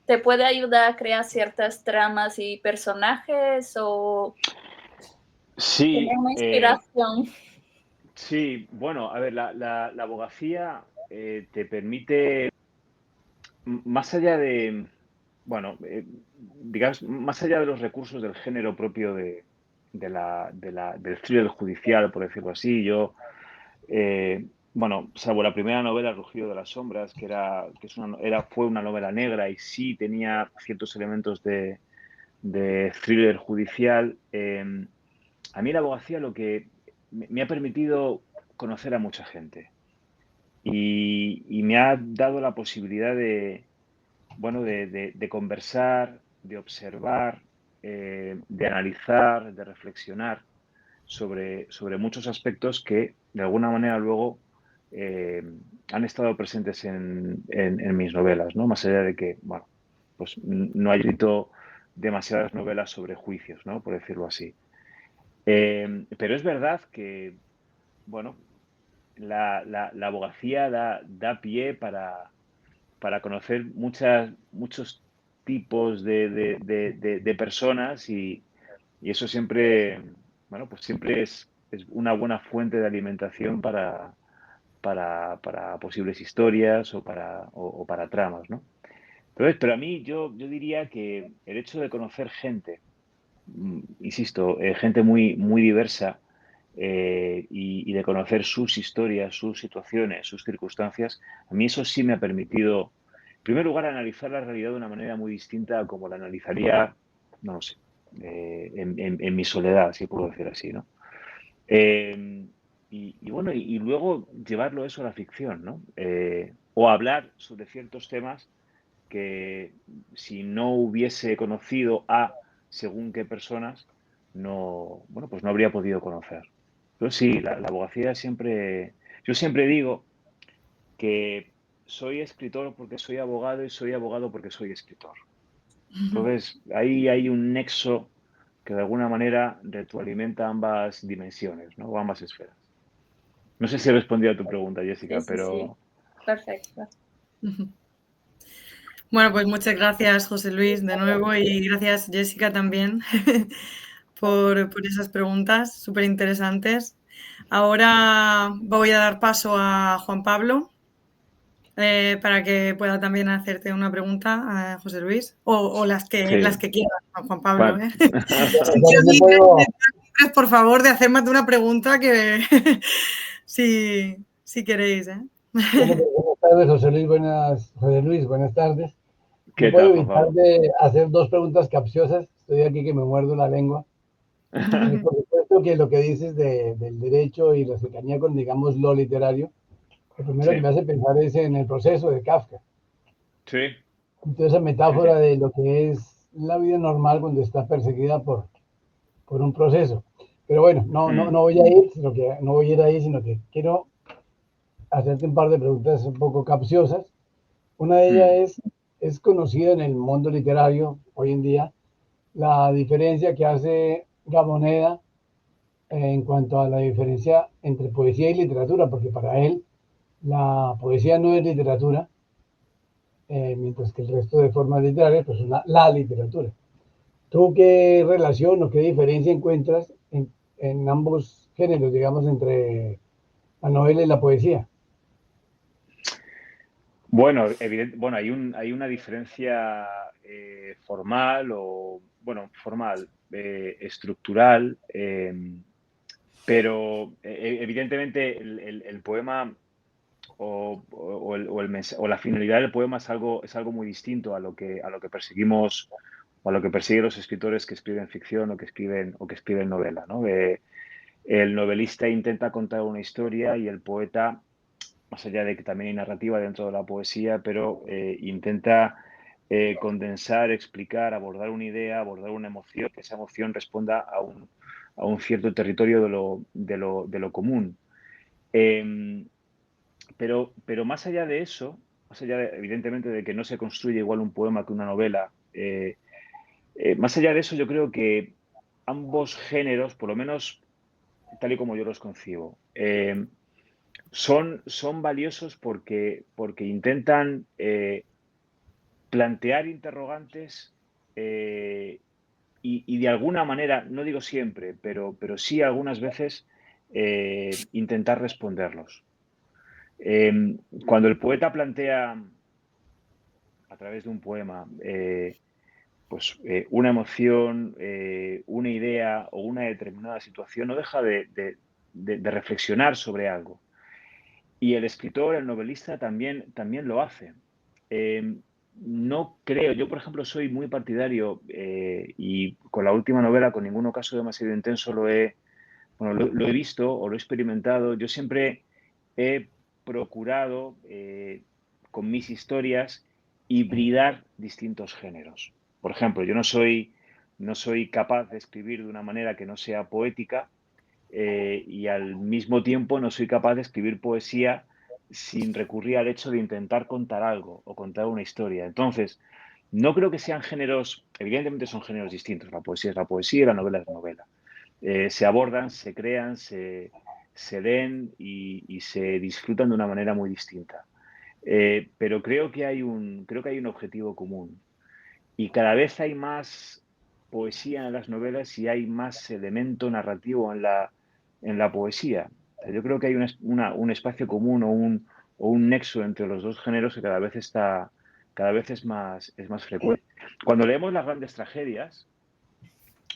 te puede ayudar a crear ciertas tramas y personajes o tener Sí, una inspiración? sí, bueno, a ver, la abogacía te permite, más allá de, bueno, digamos, más allá de los recursos del género propio del thriller judicial, por decirlo así, bueno, salvo la primera novela, El rugido de las sombras, fue una novela negra y sí tenía ciertos elementos de thriller judicial. A mí la abogacía lo que me ha permitido conocer a mucha gente y me ha dado la posibilidad bueno, de conversar, de observar, de analizar, de reflexionar sobre muchos aspectos que de alguna manera luego han estado presentes en mis novelas, ¿no? Más allá de que, bueno, pues no he escrito demasiadas novelas sobre juicios, ¿no? Por decirlo así. Pero es verdad que, bueno, la abogacía da pie para conocer muchos tipos de personas y eso siempre, bueno, pues siempre es una buena fuente de alimentación para posibles historias o para tramas, ¿no? Entonces, pero a mí yo diría que el hecho de conocer gente, insisto, gente muy diversa, y de conocer sus historias, sus situaciones, sus circunstancias, a mí eso sí me ha permitido, en primer lugar, analizar la realidad de una manera muy distinta a como la analizaría, no lo sé, en mi soledad, si puedo decir así, ¿no? Y bueno, y luego llevarlo eso a la ficción, ¿no? O hablar sobre ciertos temas que si no hubiese conocido a según qué personas, bueno, pues no habría podido conocer. Entonces sí, la abogacía yo siempre digo que soy escritor porque soy abogado y soy abogado porque soy escritor. Entonces, ahí hay un nexo que de alguna manera retroalimenta ambas dimensiones, ¿no? O ambas esferas. No sé si he respondido a tu pregunta, Jessica, Sí, sí, sí. pero... Perfecto. Bueno, pues muchas gracias, José Luis, de nuevo, y gracias, Jessica, también por esas preguntas súper interesantes. Ahora voy a dar paso a Juan Pablo para que pueda también hacerte una pregunta a José Luis, o las que Sí. quieras, Juan Pablo. Bueno. Si quiero Yo puedo, por favor, de hacer más de una pregunta que si queréis. buenas tardes, José Luis, buenas tardes. No ¿Qué puedo tal, Juan evitar Pablo? de hacer dos preguntas capciosas. Estoy aquí que me muerdo la lengua. Por supuesto que lo que dices del derecho y la cercanía con, digamos, lo literario, lo primero que Sí, me hace pensar es en el proceso de Kafka. sí, Y toda esa sí, sí. metáfora de lo que es la vida normal cuando está perseguida por un proceso. Pero bueno, no voy a ir, no voy a ir ahí, sino que quiero hacerte un par de preguntas un poco capciosas. Una de ellas es conocida en el mundo literario hoy en día la diferencia que hace Gamoneda en cuanto a la diferencia entre poesía y literatura, porque para él la poesía no es literatura, mientras que el resto de formas literarias pues, son la literatura. ¿Tú qué relación o qué diferencia encuentras en ambos géneros, digamos, entre la novela y la poesía? Bueno, bueno, hay una diferencia formal formal, estructural, pero evidentemente el poema o la finalidad del poema es algo muy distinto a lo que perseguimos o a lo que persiguen los escritores que escriben ficción o que escriben novela, ¿no? El novelista intenta contar una historia y el poeta, más allá de que también hay narrativa dentro de la poesía, pero intenta condensar, explicar, abordar una idea, abordar una emoción, que esa emoción responda a un cierto territorio de lo común. Eh, pero más allá de eso, evidentemente de que no se construye igual un poema que una novela, más allá de eso yo creo que ambos géneros, por lo menos tal y como yo los concibo, son valiosos porque intentan plantear interrogantes y de alguna manera, no digo siempre, sí algunas veces intentar responderlos. Cuando el poeta plantea a través de un poema una emoción, una idea o una determinada situación, no deja de reflexionar sobre algo. Y el escritor, el novelista también lo hace. No creo, yo por ejemplo soy muy partidario y con la última novela, con Ningún ocaso demasiado intenso, lo he visto o lo he experimentado. Yo siempre he procurado con mis historias hibridar distintos géneros. Por ejemplo, yo no soy capaz de escribir de una manera que no sea poética y al mismo tiempo no soy capaz de escribir poesía sin recurrir al hecho de intentar contar algo o contar una historia. Entonces, no creo que sean géneros, evidentemente son géneros distintos. La poesía es la poesía y la novela es novela. Se abordan, se crean, se leen y se disfrutan de una manera muy distinta. Pero creo que hay un objetivo común. Y cada vez hay más poesía en las novelas y hay más elemento narrativo en la poesía. Yo creo que hay un espacio común o un nexo entre los dos géneros que cada vez es más frecuente. Cuando leemos las grandes tragedias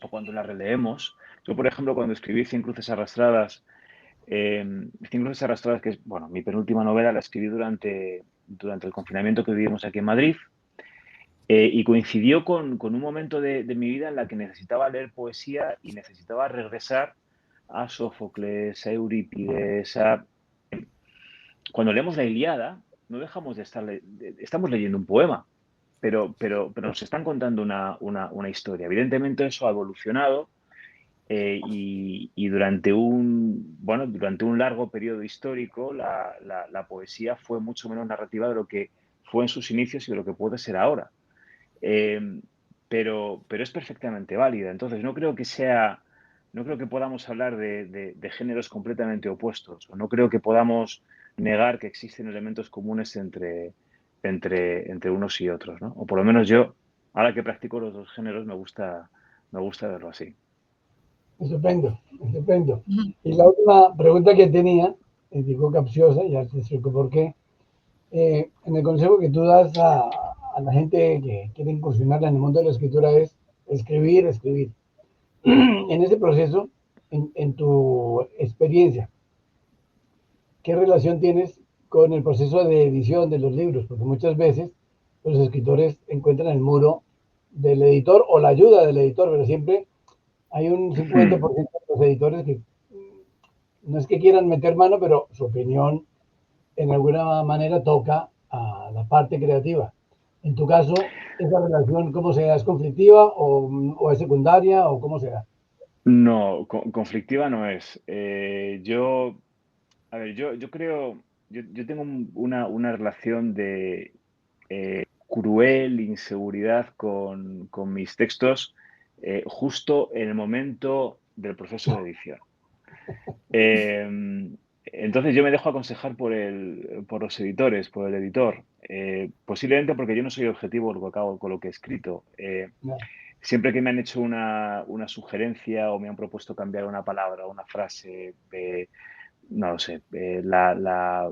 o cuando las releemos, yo por ejemplo cuando escribí Cien cruces arrastradas, Cien cruces arrastradas, que es bueno, mi penúltima novela, la escribí durante el confinamiento que vivimos aquí en Madrid. Y coincidió con un momento de mi vida en la que necesitaba leer poesía y necesitaba regresar a Sófocles, a Eurípides. Cuando leemos la Ilíada, no dejamos de estamos leyendo un poema, pero nos están contando una historia. Evidentemente eso ha evolucionado y durante un largo periodo histórico la poesía fue mucho menos narrativa de lo que fue en sus inicios y de lo que puede ser ahora. pero es perfectamente válida. Entonces, no creo que podamos hablar de géneros completamente opuestos, o no creo que podamos negar que existen elementos comunes entre unos y otros, ¿no? O por lo menos yo, ahora que practico los dos géneros, me gusta verlo así. Estupendo, estupendo. Ujú. Y la última pregunta que tenía, digo capciosa, ya te explico por qué. En el consejo que tú das a la gente que quiere incursionar en el mundo de la escritura es escribir, escribir. En ese proceso, en tu experiencia, ¿qué relación tienes con el proceso de edición de los libros? Porque muchas veces los escritores encuentran el muro del editor o la ayuda del editor, pero siempre hay un 50% de los editores que no es que quieran meter mano, pero su opinión en alguna manera toca a la parte creativa. En tu caso, ¿esa relación cómo se da? ¿Es conflictiva o es secundaria o cómo se da? No, conflictiva no es. A ver, yo creo, yo tengo una relación de cruel inseguridad con mis textos justo en el momento del proceso de edición. Entonces yo me dejo aconsejar por los editores, por el editor, posiblemente porque yo no soy objetivo con lo que he escrito. No. Siempre que me han hecho una sugerencia o me han propuesto cambiar una palabra o una frase, no lo sé, la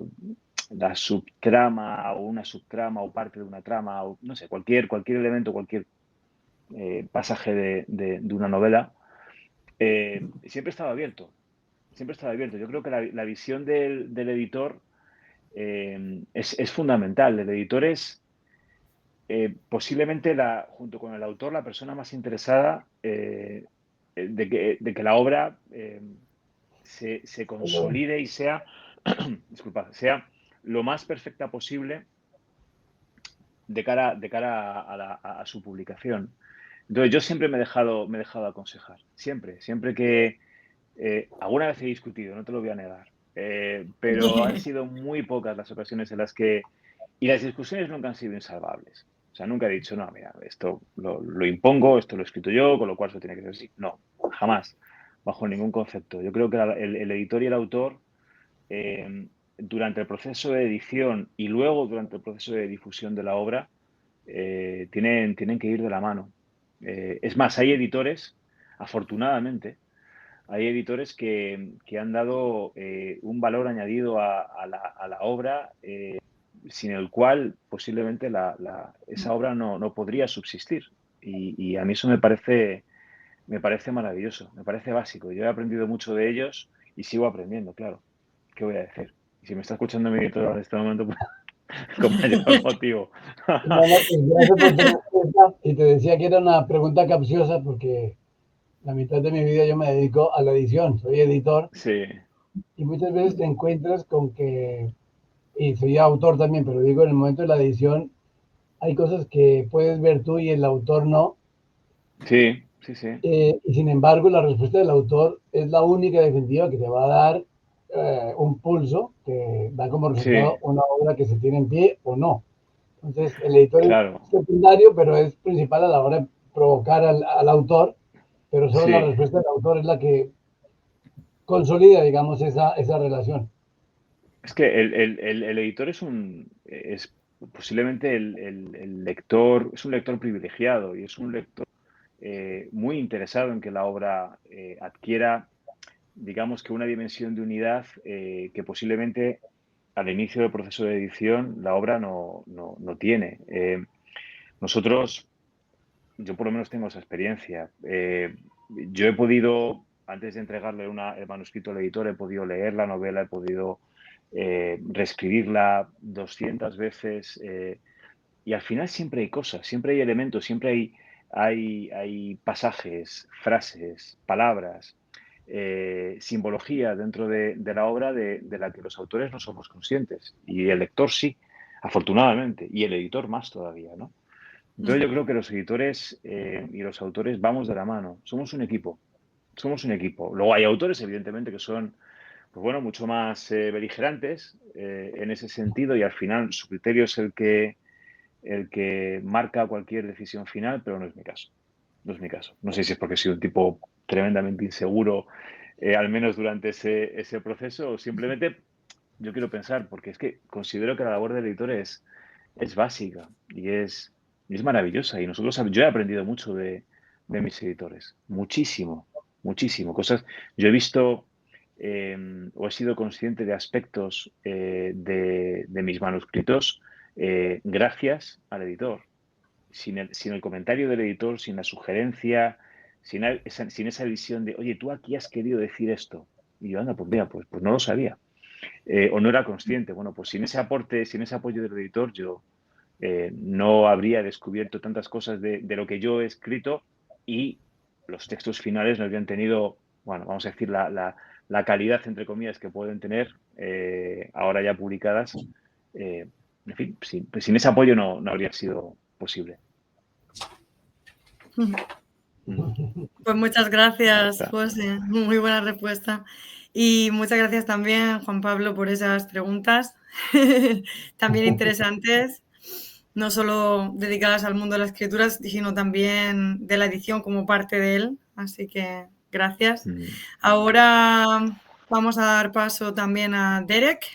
subtrama o una subtrama o parte de una trama, o no sé, cualquier elemento, cualquier pasaje de una novela, siempre he estado abierto. Siempre he estado abierto. Yo creo que la visión del editor es fundamental. El editor es posiblemente, junto con el autor, la persona más interesada de que la obra se consolide y sea, disculpa, sea lo más perfecta posible de cara a su publicación. Entonces, yo siempre me he dejado aconsejar. Siempre que alguna vez he discutido, no te lo voy a negar, pero han sido muy pocas las ocasiones en las que... Y las discusiones nunca han sido insalvables. O sea, nunca he dicho, no, mira, esto lo impongo, esto lo he escrito yo, con lo cual eso tiene que ser así. No, jamás, bajo ningún concepto. Yo creo que el editor y el autor, durante el proceso de edición y luego durante el proceso de difusión de la obra, tienen que ir de la mano. Es más, hay editores, afortunadamente, hay editores que han dado un valor añadido a la obra sin el cual posiblemente esa obra no podría subsistir. Y a mí eso me parece maravilloso, me parece básico. Yo he aprendido mucho de ellos y sigo aprendiendo, claro. ¿Qué voy a decir? Y si me está escuchando mi editor en este momento, pues con mayor motivo. No, no, pues gracias por tu respuesta. Y te decía que era una pregunta capciosa porque la mitad de mi vida yo me dedico a la edición, soy editor Sí, y muchas veces te encuentras con que, y soy autor también, pero digo, en el momento de la edición hay cosas que puedes ver tú y el autor no, sí, sí, sí. y sin embargo la respuesta del autor es la única definitiva que te va a dar un pulso que da como Sí, resultado una obra que se tiene en pie o no. Entonces el editor es claro. secundario, pero es principal a la hora de provocar al autor, pero solo la Sí. respuesta del autor es la que consolida, digamos, esa relación. Es que el editor es posiblemente el lector, es un lector privilegiado y es un lector muy interesado en que la obra adquiera, digamos que una dimensión de unidad que posiblemente al inicio del proceso de edición la obra no tiene. Nosotros, yo por lo menos tengo esa experiencia. Yo he podido, antes de entregarle el manuscrito al editor, he podido leer la novela, he podido reescribirla 200 veces y al final siempre hay cosas, siempre hay elementos, siempre hay pasajes, frases, palabras, simbología dentro de la obra de la que los autores no somos conscientes y el lector sí, afortunadamente, y el editor más todavía, ¿no? Entonces yo creo que los editores y los autores vamos de la mano, somos un equipo, somos un equipo. Luego hay autores, evidentemente, que son, pues bueno, mucho más beligerantes en ese sentido y al final su criterio es el que marca cualquier decisión final, pero no es mi caso. No es mi caso. No sé si es porque he sido un tipo tremendamente inseguro, al menos durante ese proceso, o simplemente yo quiero pensar, porque es que considero que la labor del editor es básica y es maravillosa. Y yo he aprendido mucho de mis editores, muchísimo, muchísimo. Yo he visto o he sido consciente de aspectos de mis manuscritos gracias al editor. Sin el comentario del editor, sin la sugerencia, sin esa visión de, oye, tú aquí has querido decir esto. Y yo, anda, pues mira, pues no lo sabía. O no era consciente. Bueno, pues sin ese aporte, sin ese apoyo del editor, yo no habría descubierto tantas cosas de lo que yo he escrito y los textos finales no habrían tenido, bueno, vamos a decir, la calidad, entre comillas, que pueden tener ahora ya publicadas. En fin, sin ese apoyo no habría sido posible. Pues muchas gracias, José. Muy buena respuesta. Y muchas gracias también, Juan Pablo, por esas preguntas también interesantes, no solo dedicadas al mundo de la escritura, sino también de la edición como parte de él. Así que gracias. Ahora vamos a dar paso también a Derek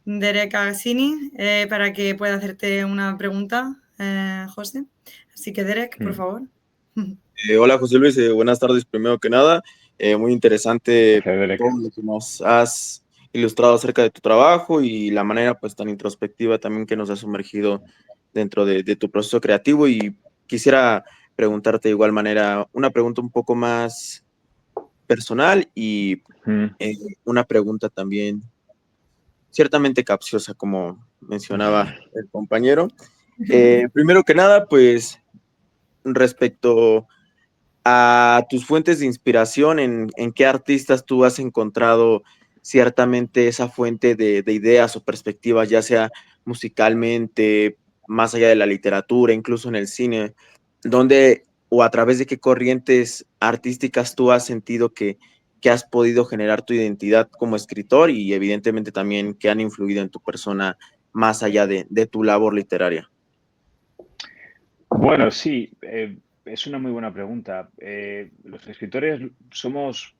Agassini, para que pueda hacerte una pregunta, José. Así que, Derek, por favor. Hola, José Luis. Buenas tardes, primero que nada. Muy interesante todo lo que nos has ilustrado acerca de tu trabajo y la manera pues tan introspectiva también que nos has sumergido dentro de tu proceso creativo. Y quisiera preguntarte de igual manera una pregunta un poco más personal y una pregunta también ciertamente capciosa, como mencionaba el compañero. Primero que nada, pues respecto a tus fuentes de inspiración, ¿en qué artistas tú has encontrado ciertamente esa fuente de ideas o perspectivas, ya sea musicalmente, más allá de la literatura, incluso en el cine? ¿Dónde o a través de qué corrientes artísticas tú has sentido que has podido generar tu identidad como escritor y evidentemente también que han influido en tu persona más allá de tu labor literaria? Bueno, sí, es una muy buena pregunta. Los escritores somos,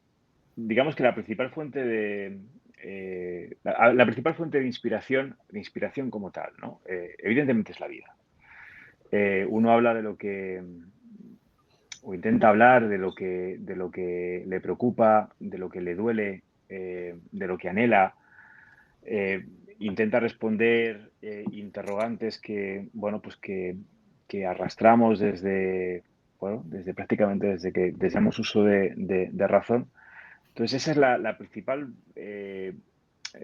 digamos que la principal fuente la principal fuente de inspiración como tal, ¿no? Evidentemente es la vida. Uno habla de lo que, o intenta hablar de lo que le preocupa, de lo que le duele, de lo que anhela. Intenta responder interrogantes que, bueno, pues que arrastramos desde prácticamente desde que damos uso de razón. Entonces esa es la principal,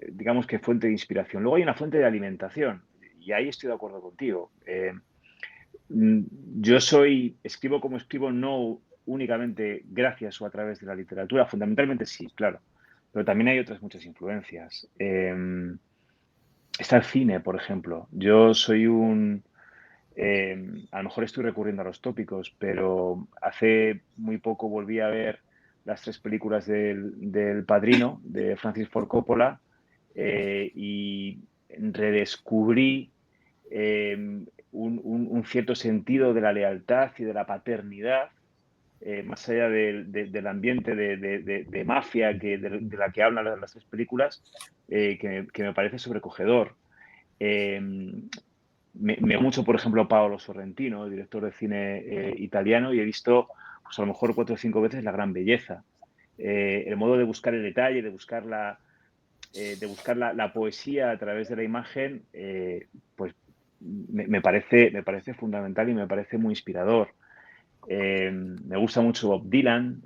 digamos que fuente de inspiración. Luego hay una fuente de alimentación y ahí estoy de acuerdo contigo. Yo escribo como escribo no únicamente gracias o a través de la literatura, fundamentalmente sí, claro, pero también hay otras muchas influencias. Está el cine, por ejemplo. Yo soy a lo mejor estoy recurriendo a los tópicos, pero hace muy poco volví a ver las 3 películas del Padrino, de Francis Ford Coppola, y redescubrí un cierto sentido de la lealtad y de la paternidad, más allá del ambiente de mafia de la que hablan las 3 películas, que me parece sobrecogedor. Me mucho, por ejemplo, Paolo Sorrentino, el director de cine italiano, y he visto pues, a lo mejor 4 o 5 veces La gran belleza. El modo de buscar el detalle, de buscar la poesía a través de la imagen, pues me parece fundamental y me parece muy inspirador. Me gusta mucho Bob Dylan.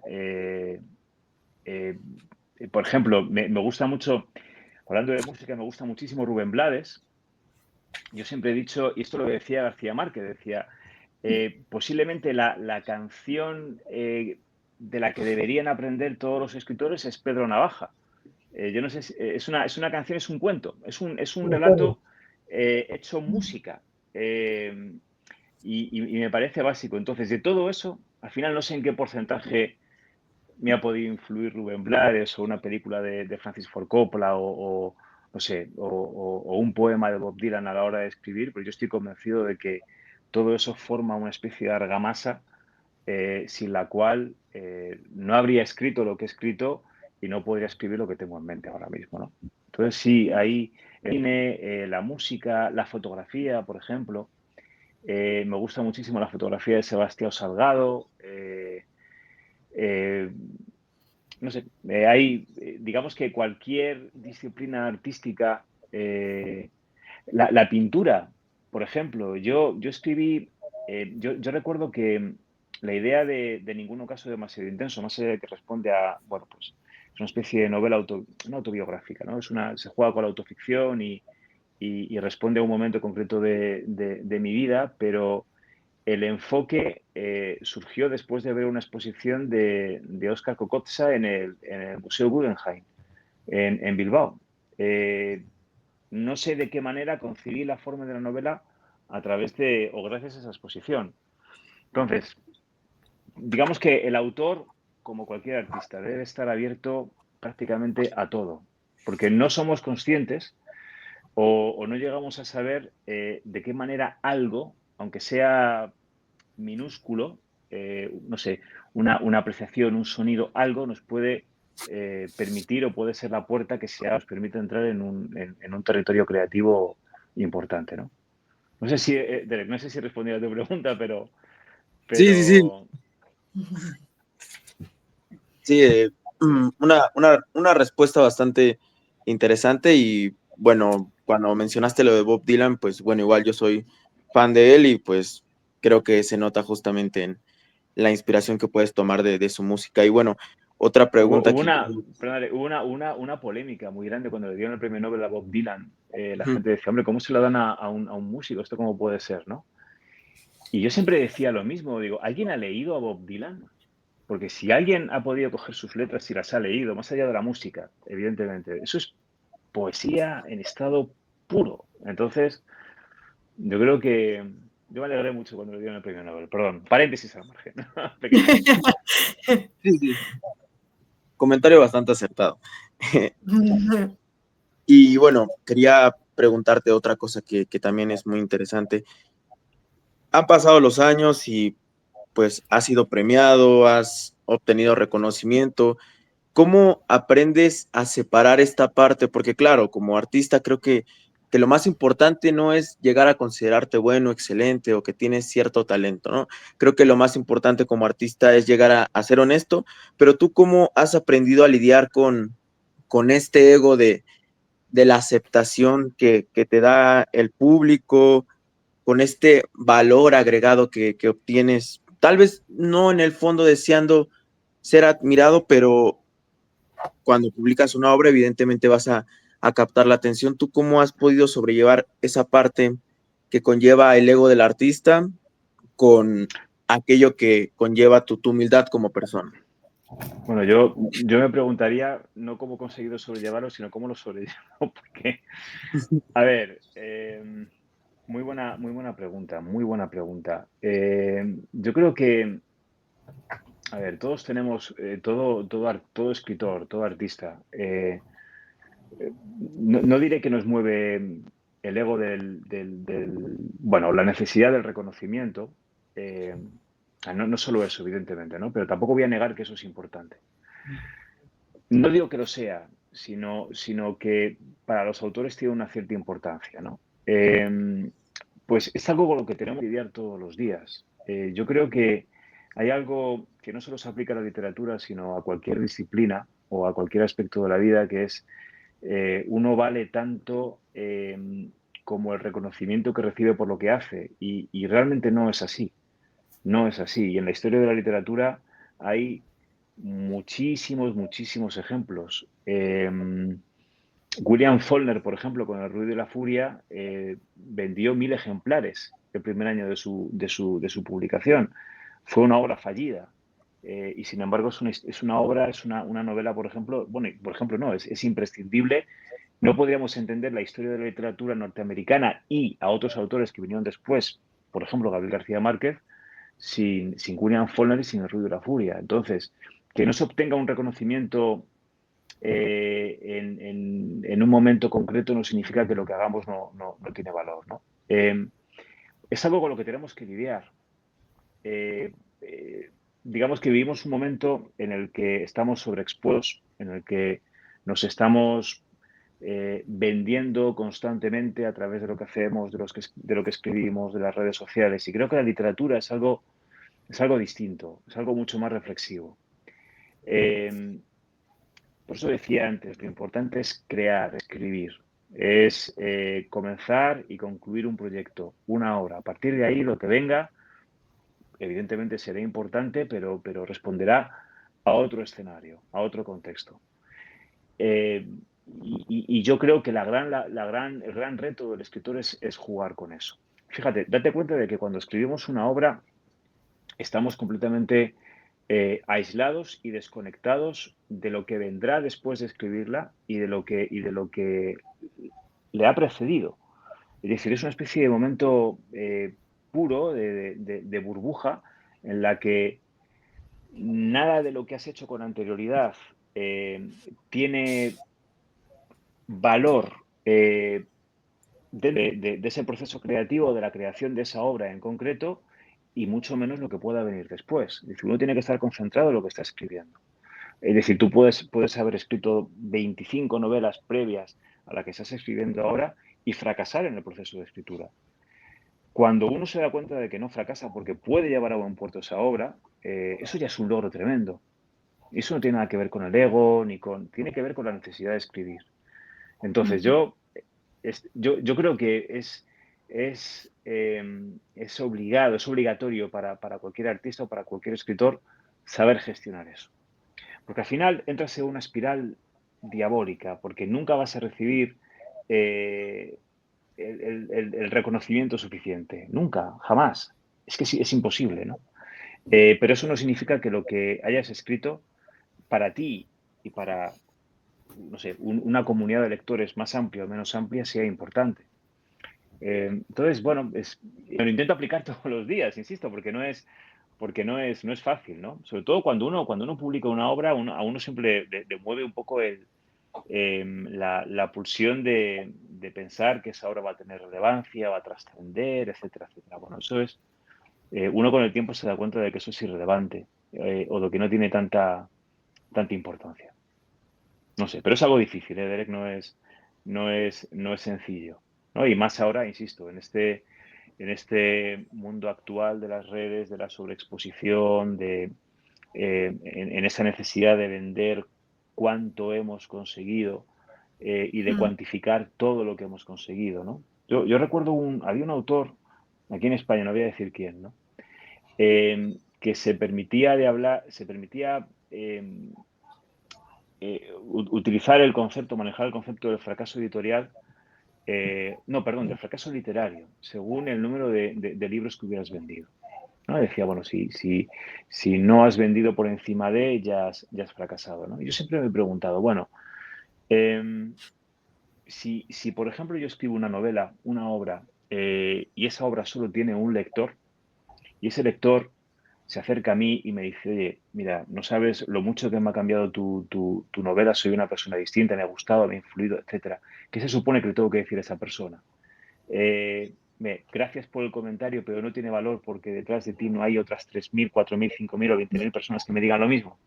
Por ejemplo, me gusta mucho, hablando de música, me gusta muchísimo Rubén Blades. Yo siempre he dicho, y esto lo decía García Márquez, decía, posiblemente la canción de la que deberían aprender todos los escritores es Pedro Navaja. Yo no sé, es una canción, es un cuento, es un relato hecho música. Y me parece básico. Entonces, de todo eso, al final no sé en qué porcentaje me ha podido influir Rubén Blades o una película de Francis Ford Coppola o no sé, o un poema de Bob Dylan a la hora de escribir, pero yo estoy convencido de que todo eso forma una especie de argamasa sin la cual no habría escrito lo que he escrito y no podría escribir lo que tengo en mente ahora mismo, ¿no? Entonces sí, ahí el cine, la música, la fotografía, por ejemplo. Me gusta muchísimo la fotografía de Sebastián Salgado. No sé, digamos que cualquier disciplina artística, la pintura, por ejemplo, yo escribí, yo recuerdo que la idea de Ningún ocaso demasiado intenso, más allá de que responde a, bueno, pues es una especie de novela no autobiográfica, ¿no? Se juega con la autoficción y responde a un momento concreto de mi vida, pero el enfoque surgió después de ver una exposición de Óscar Kokotza en el Museo Guggenheim, en Bilbao. No sé de qué manera concebí la forma de la novela a través o gracias a esa exposición. Entonces, digamos que el autor, como cualquier artista, debe estar abierto prácticamente a todo, porque no somos conscientes o no llegamos a saber de qué manera algo, aunque sea minúsculo, no sé, una apreciación, un sonido, algo nos puede permitir o puede ser la puerta que nos permite entrar en un territorio creativo importante, ¿no? No sé si, Derek, no sé si he respondido a tu pregunta, pero... Sí, sí, sí. Sí, una respuesta bastante interesante y bueno, cuando mencionaste lo de Bob Dylan, pues bueno, igual yo soy fan de él y pues creo que se nota justamente en la inspiración que puedes tomar de su música. Y bueno, otra pregunta Hubo una polémica muy grande cuando le dieron el premio Nobel a Bob Dylan. La gente decía, hombre, ¿cómo se lo dan a un músico? ¿Esto cómo puede ser, no? Y yo siempre decía lo mismo, digo, ¿alguien ha leído a Bob Dylan? Porque si alguien ha podido coger sus letras y las ha leído, más allá de la música, evidentemente, eso es poesía en estado puro. Entonces, yo creo que yo me alegré mucho cuando le dieron el premio Nobel. Perdón, paréntesis al margen. Sí, sí. Comentario bastante acertado. Y bueno, quería preguntarte otra cosa que también es muy interesante. Han pasado los años y pues has sido premiado, has obtenido reconocimiento. ¿Cómo aprendes a separar esta parte? Porque claro, como artista creo que lo más importante no es llegar a considerarte bueno, excelente o que tienes cierto talento, ¿no? Creo que lo más importante como artista es llegar a ser honesto, pero tú ¿cómo has aprendido a lidiar con este ego de la aceptación que te da el público, con este valor agregado que obtienes? Tal vez no en el fondo deseando ser admirado, pero cuando publicas una obra, evidentemente vas a captar la atención. ¿Tú cómo has podido sobrellevar esa parte que conlleva el ego del artista con aquello que conlleva tu humildad como persona? Bueno, yo me preguntaría no cómo he conseguido sobrellevarlo, sino cómo lo sobrellevo. Porque, a ver, muy buena pregunta, muy buena pregunta. Yo creo que, a ver, todos tenemos, todo escritor, todo artista, no diré que nos mueve el ego bueno, la necesidad del reconocimiento. No solo eso, evidentemente, ¿no? Pero tampoco voy a negar que eso es importante. No digo que lo sea, sino que para los autores tiene una cierta importancia, ¿no? Pues es algo con lo que tenemos que lidiar todos los días. Yo creo que hay algo que no solo se aplica a la literatura, sino a cualquier disciplina o a cualquier aspecto de la vida, que es uno vale tanto como el reconocimiento que recibe por lo que hace. Y realmente no es así. No es así. Y en la historia de la literatura hay muchísimos ejemplos. William Faulkner, por ejemplo, con El ruido y la furia, vendió 1000 ejemplares el primer año de su publicación. Fue una obra fallida. Y sin embargo es una novela, por ejemplo, bueno, por ejemplo no, es imprescindible. No podríamos entender la historia de la literatura norteamericana y a otros autores que vinieron después, por ejemplo, Gabriel García Márquez, sin William Faulkner y sin El ruido y la furia. Entonces, que no se obtenga un reconocimiento en un momento concreto no significa que lo que hagamos no tiene valor, ¿no? Es algo con lo que tenemos que lidiar. Digamos que vivimos un momento en el que estamos sobreexpuestos, en el que nos estamos vendiendo constantemente a través de lo que hacemos, de lo que escribimos, de las redes sociales. Y creo que la literatura es algo distinto, es algo mucho más reflexivo. Por eso decía antes, lo importante es crear, escribir, es comenzar y concluir un proyecto, una obra. A partir de ahí, lo que venga, evidentemente será importante, pero responderá a otro escenario, a otro contexto. Y yo creo que el gran reto del escritor es jugar con eso. Fíjate, date cuenta de que cuando escribimos una obra estamos completamente aislados y desconectados de lo que vendrá después de escribirla y de lo que le ha precedido. Es decir, es una especie de momento puro, de burbuja, en la que nada de lo que has hecho con anterioridad tiene valor de ese proceso creativo, de la creación de esa obra en concreto, y mucho menos lo que pueda venir después. Es decir, uno tiene que estar concentrado en lo que está escribiendo. Es decir, tú puedes haber escrito 25 novelas previas a la que estás escribiendo ahora y fracasar en el proceso de escritura. Cuando uno se da cuenta de que no fracasa porque puede llevar a buen puerto esa obra, eso ya es un logro tremendo. Eso no tiene nada que ver con el ego, tiene que ver con la necesidad de escribir. Entonces, yo creo que es obligado, es obligatorio para cualquier artista o para cualquier escritor saber gestionar eso. Porque al final entras en una espiral diabólica, porque nunca vas a recibir el reconocimiento suficiente. Nunca, jamás. Es que es imposible, ¿no? Pero eso no significa que lo que hayas escrito para ti y para, no sé, una comunidad de lectores más amplia o menos amplia sea importante. Entonces, bueno, me lo intento aplicar todos los días, insisto, porque no es fácil, ¿no? Sobre todo cuando uno publica una obra, a uno siempre le mueve un poco la pulsión de pensar que esa obra va a tener relevancia, va a trascender, etcétera, etcétera. Bueno, eso es... uno con el tiempo se da cuenta de que eso es irrelevante o de que no tiene tanta importancia. No sé, pero es algo difícil, ¿eh, Derek? No es sencillo, ¿no? Y más ahora, insisto, en este mundo actual de las redes, de la sobreexposición, en esa necesidad de vender cuánto hemos conseguido y de cuantificar todo lo que hemos conseguido, ¿no? Yo recuerdo había un autor, aquí en España, no voy a decir quién, ¿no? Que se permitía utilizar el concepto, manejar el concepto del fracaso editorial, del fracaso literario, según el número de libros que hubieras vendido, ¿no? Decía, bueno, si no has vendido por encima de, ya has fracasado, ¿no? Y yo siempre me he preguntado, bueno, si por ejemplo yo escribo una novela, una obra, y esa obra solo tiene un lector, y ese lector se acerca a mí y me dice, oye, mira, no sabes lo mucho que me ha cambiado tu novela, soy una persona distinta, me ha gustado, me ha influido, etcétera. ¿Qué se supone que le tengo que decir a esa persona? Gracias por el comentario, pero no tiene valor porque detrás de ti no hay otras 3.000, 4.000, 5.000 o 20.000 personas que me digan lo mismo.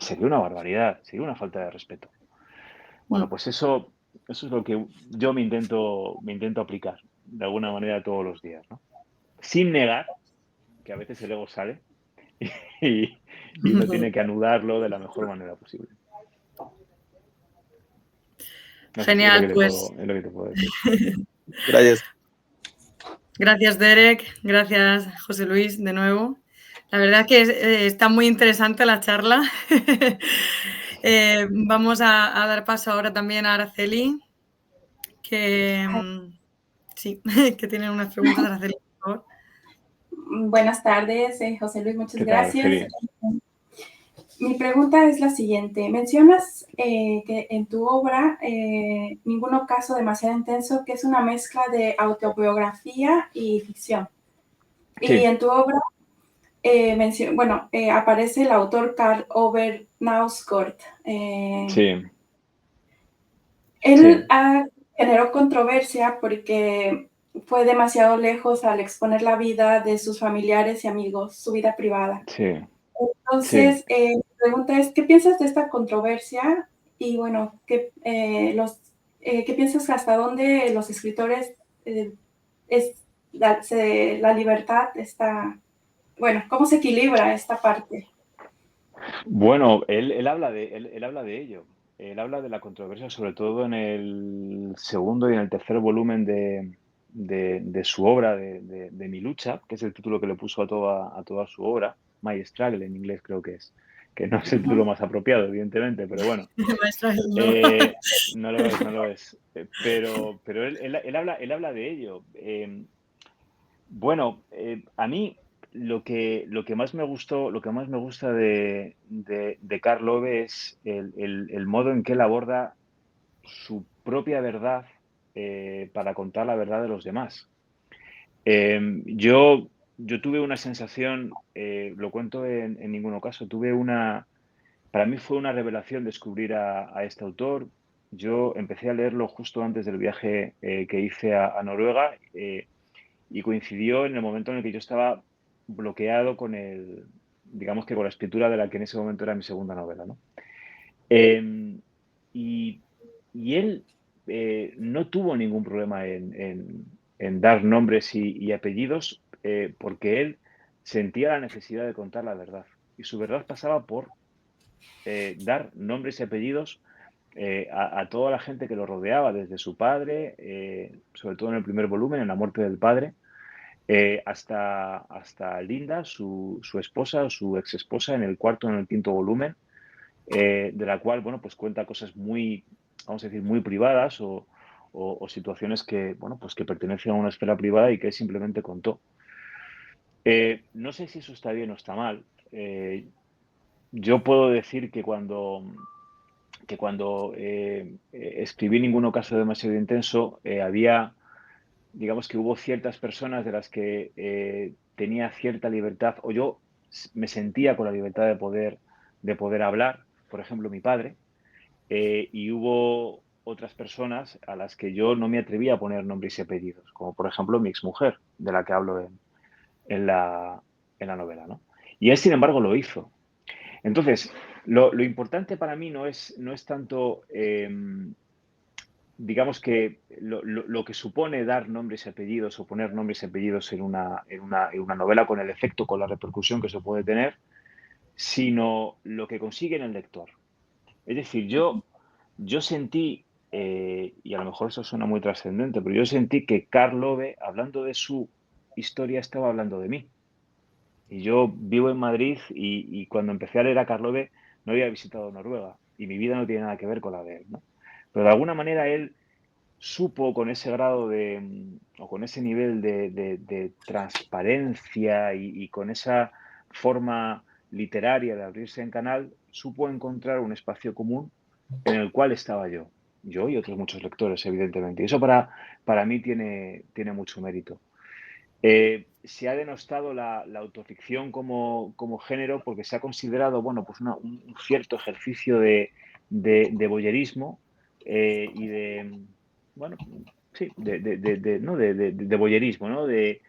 Sería una barbaridad, sería una falta de respeto. Bueno, pues eso es lo que yo me intento aplicar de alguna manera todos los días, ¿no? Sin negar que a veces el ego sale y uno tiene que anudarlo de la mejor manera posible. Genial, pues. Es lo que te puedo decir. Gracias. Gracias, Derek. Gracias, José Luis, de nuevo. La verdad que está muy interesante la charla. Vamos a dar paso ahora también a Araceli, que tiene unas preguntas. Araceli, por favor. Buenas tardes, José Luis, muchas gracias. Mi pregunta es la siguiente. Mencionas que en tu obra, Ninguno caso demasiado intenso, que es una mezcla de autobiografía y ficción. Sí. Y en tu obra, aparece el autor Karl Ove Knausgård. Sí. Él generó controversia porque fue demasiado lejos al exponer la vida de sus familiares y amigos, su vida privada. Sí. Entonces, mi pregunta es, ¿qué piensas de esta controversia? Y bueno, ¿qué piensas hasta dónde los escritores la libertad está, bueno, cómo se equilibra esta parte? Bueno, él habla de ello. Él habla de la controversia, sobre todo en el segundo y en el tercer volumen de su obra, de Mi lucha, que es el título que le puso a toda su obra, My Struggle en inglés creo que no es el título más apropiado, evidentemente, pero bueno. No lo es. Pero él habla de ello. Bueno, a mí lo que más me gusta de Karl Ove es el modo en que él aborda su propia verdad para contar la verdad de los demás. Yo tuve una sensación, lo cuento en ningún caso, para mí fue una revelación descubrir a este autor. Yo empecé a leerlo justo antes del viaje que hice a Noruega y coincidió en el momento en el que yo estaba bloqueado digamos que con la escritura de la que en ese momento era mi segunda novela, ¿no? Y él no tuvo ningún problema en dar nombres y apellidos porque él sentía la necesidad de contar la verdad. Y su verdad pasaba por dar nombres y apellidos a toda la gente que lo rodeaba, desde su padre, sobre todo en el primer volumen, en la muerte del padre, hasta Linda, su esposa o su ex esposa, en el cuarto o en el quinto volumen, de la cual, bueno, pues cuenta cosas muy, vamos a decir, muy privadas o situaciones que, bueno, pues que pertenecen a una esfera privada y que él simplemente contó. No sé si eso está bien o está mal. Yo puedo decir que cuando escribí Ningún ocaso demasiado intenso, digamos que hubo ciertas personas de las que tenía cierta libertad, o yo me sentía con la libertad de poder hablar, por ejemplo, mi padre, y hubo otras personas a las que yo no me atrevía a poner nombres y apellidos, como por ejemplo mi exmujer, de la que hablo en la novela, ¿no? Y él, sin embargo, lo hizo. Entonces, lo importante para mí no es tanto, digamos que lo que supone dar nombres y apellidos o poner nombres y apellidos en una novela con el efecto, con la repercusión que eso puede tener, sino lo que consigue en el lector. Es decir, yo sentí, y a lo mejor eso suena muy trascendente, pero yo sentí que Karl Ove, hablando de su historia, estaba hablando de mí. Y yo vivo en Madrid y cuando empecé a leer a Karl Ove no había visitado Noruega y mi vida no tiene nada que ver con la de él, ¿no? Pero de alguna manera él supo con ese grado o con ese nivel de transparencia y con esa forma literaria de abrirse en canal, supo encontrar un espacio común en el cual estaba yo y otros muchos lectores, evidentemente. Y eso para mí tiene mucho mérito. Se ha denostado la autoficción como género porque se ha considerado, bueno, pues un cierto ejercicio de voyerismo y de, bueno, sí, de voyerismo, ¿no? De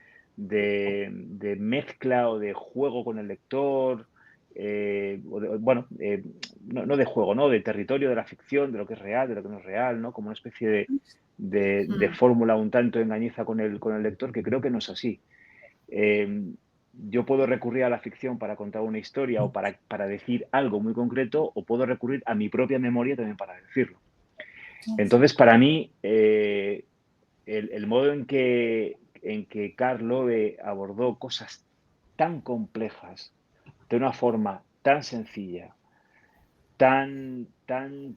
mezcla o de juego con el lector, no de juego, ¿no? De territorio de la ficción, de lo que es real, de lo que no es real, ¿no? Como una especie de fórmula un tanto engañiza con el lector, que creo que no es así. Yo puedo recurrir a la ficción para contar una historia o para decir algo muy concreto, o puedo recurrir a mi propia memoria también para decirlo. Entonces, para mí, el modo en que Karl Ove abordó cosas tan complejas de una forma tan sencilla, tan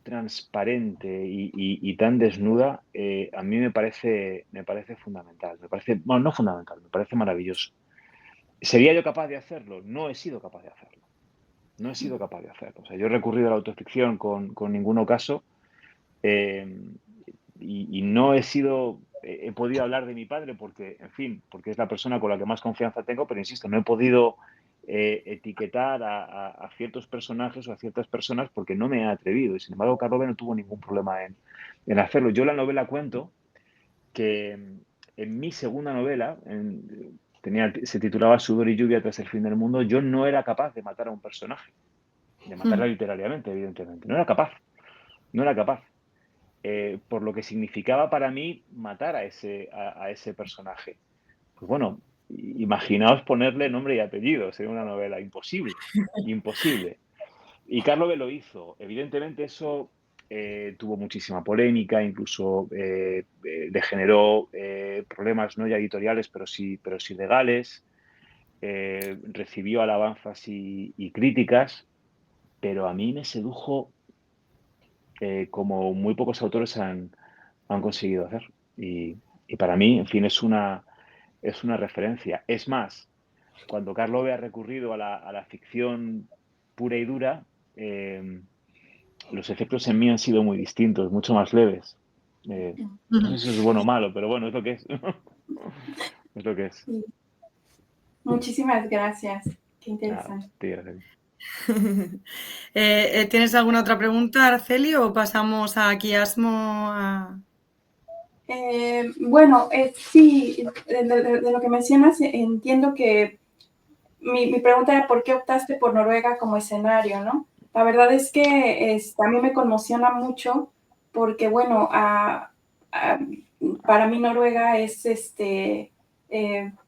transparente y tan desnuda, a mí me parece fundamental. Bueno, no fundamental, me parece maravilloso. ¿Sería yo capaz de hacerlo? No he sido capaz de hacerlo. No he sido capaz de hacerlo. O sea, yo he recurrido a la autoficción con Ningún ocaso y no he podido hablar de mi padre porque, en fin, porque es la persona con la que más confianza tengo, pero insisto, no he podido etiquetar a ciertos personajes o a ciertas personas porque no me he atrevido. Y sin embargo, Karlove no tuvo ningún problema en hacerlo. Yo en la novela cuento que en mi segunda novela, se titulaba Sudor y lluvia tras el fin del mundo, yo no era capaz de matar a un personaje, de matarla literariamente, evidentemente. No era capaz. Por lo que significaba para mí matar a ese personaje. Pues bueno, imaginaos ponerle nombre y apellido, sería una novela imposible. Y Karlove lo hizo. Evidentemente eso tuvo muchísima polémica, incluso le generó problemas no ya editoriales, pero sí legales. Recibió alabanzas y críticas, pero a mí me sedujo como muy pocos autores han conseguido hacer. Y para mí, en fin, es una referencia. Es más, cuando Karlove ha recurrido a la ficción pura y dura, los efectos en mí han sido muy distintos, mucho más leves. No sé si eso es bueno o malo, pero bueno, es lo que es. Es lo que es. Sí. Muchísimas gracias. Qué interesante. ¿Tienes alguna otra pregunta, Araceli, o pasamos a Quiasmo? Bueno, sí, de lo que mencionas, entiendo que mi pregunta era ¿por qué optaste por Noruega como escenario, no? La verdad es que a mí me conmociona mucho porque, bueno, para mí Noruega es,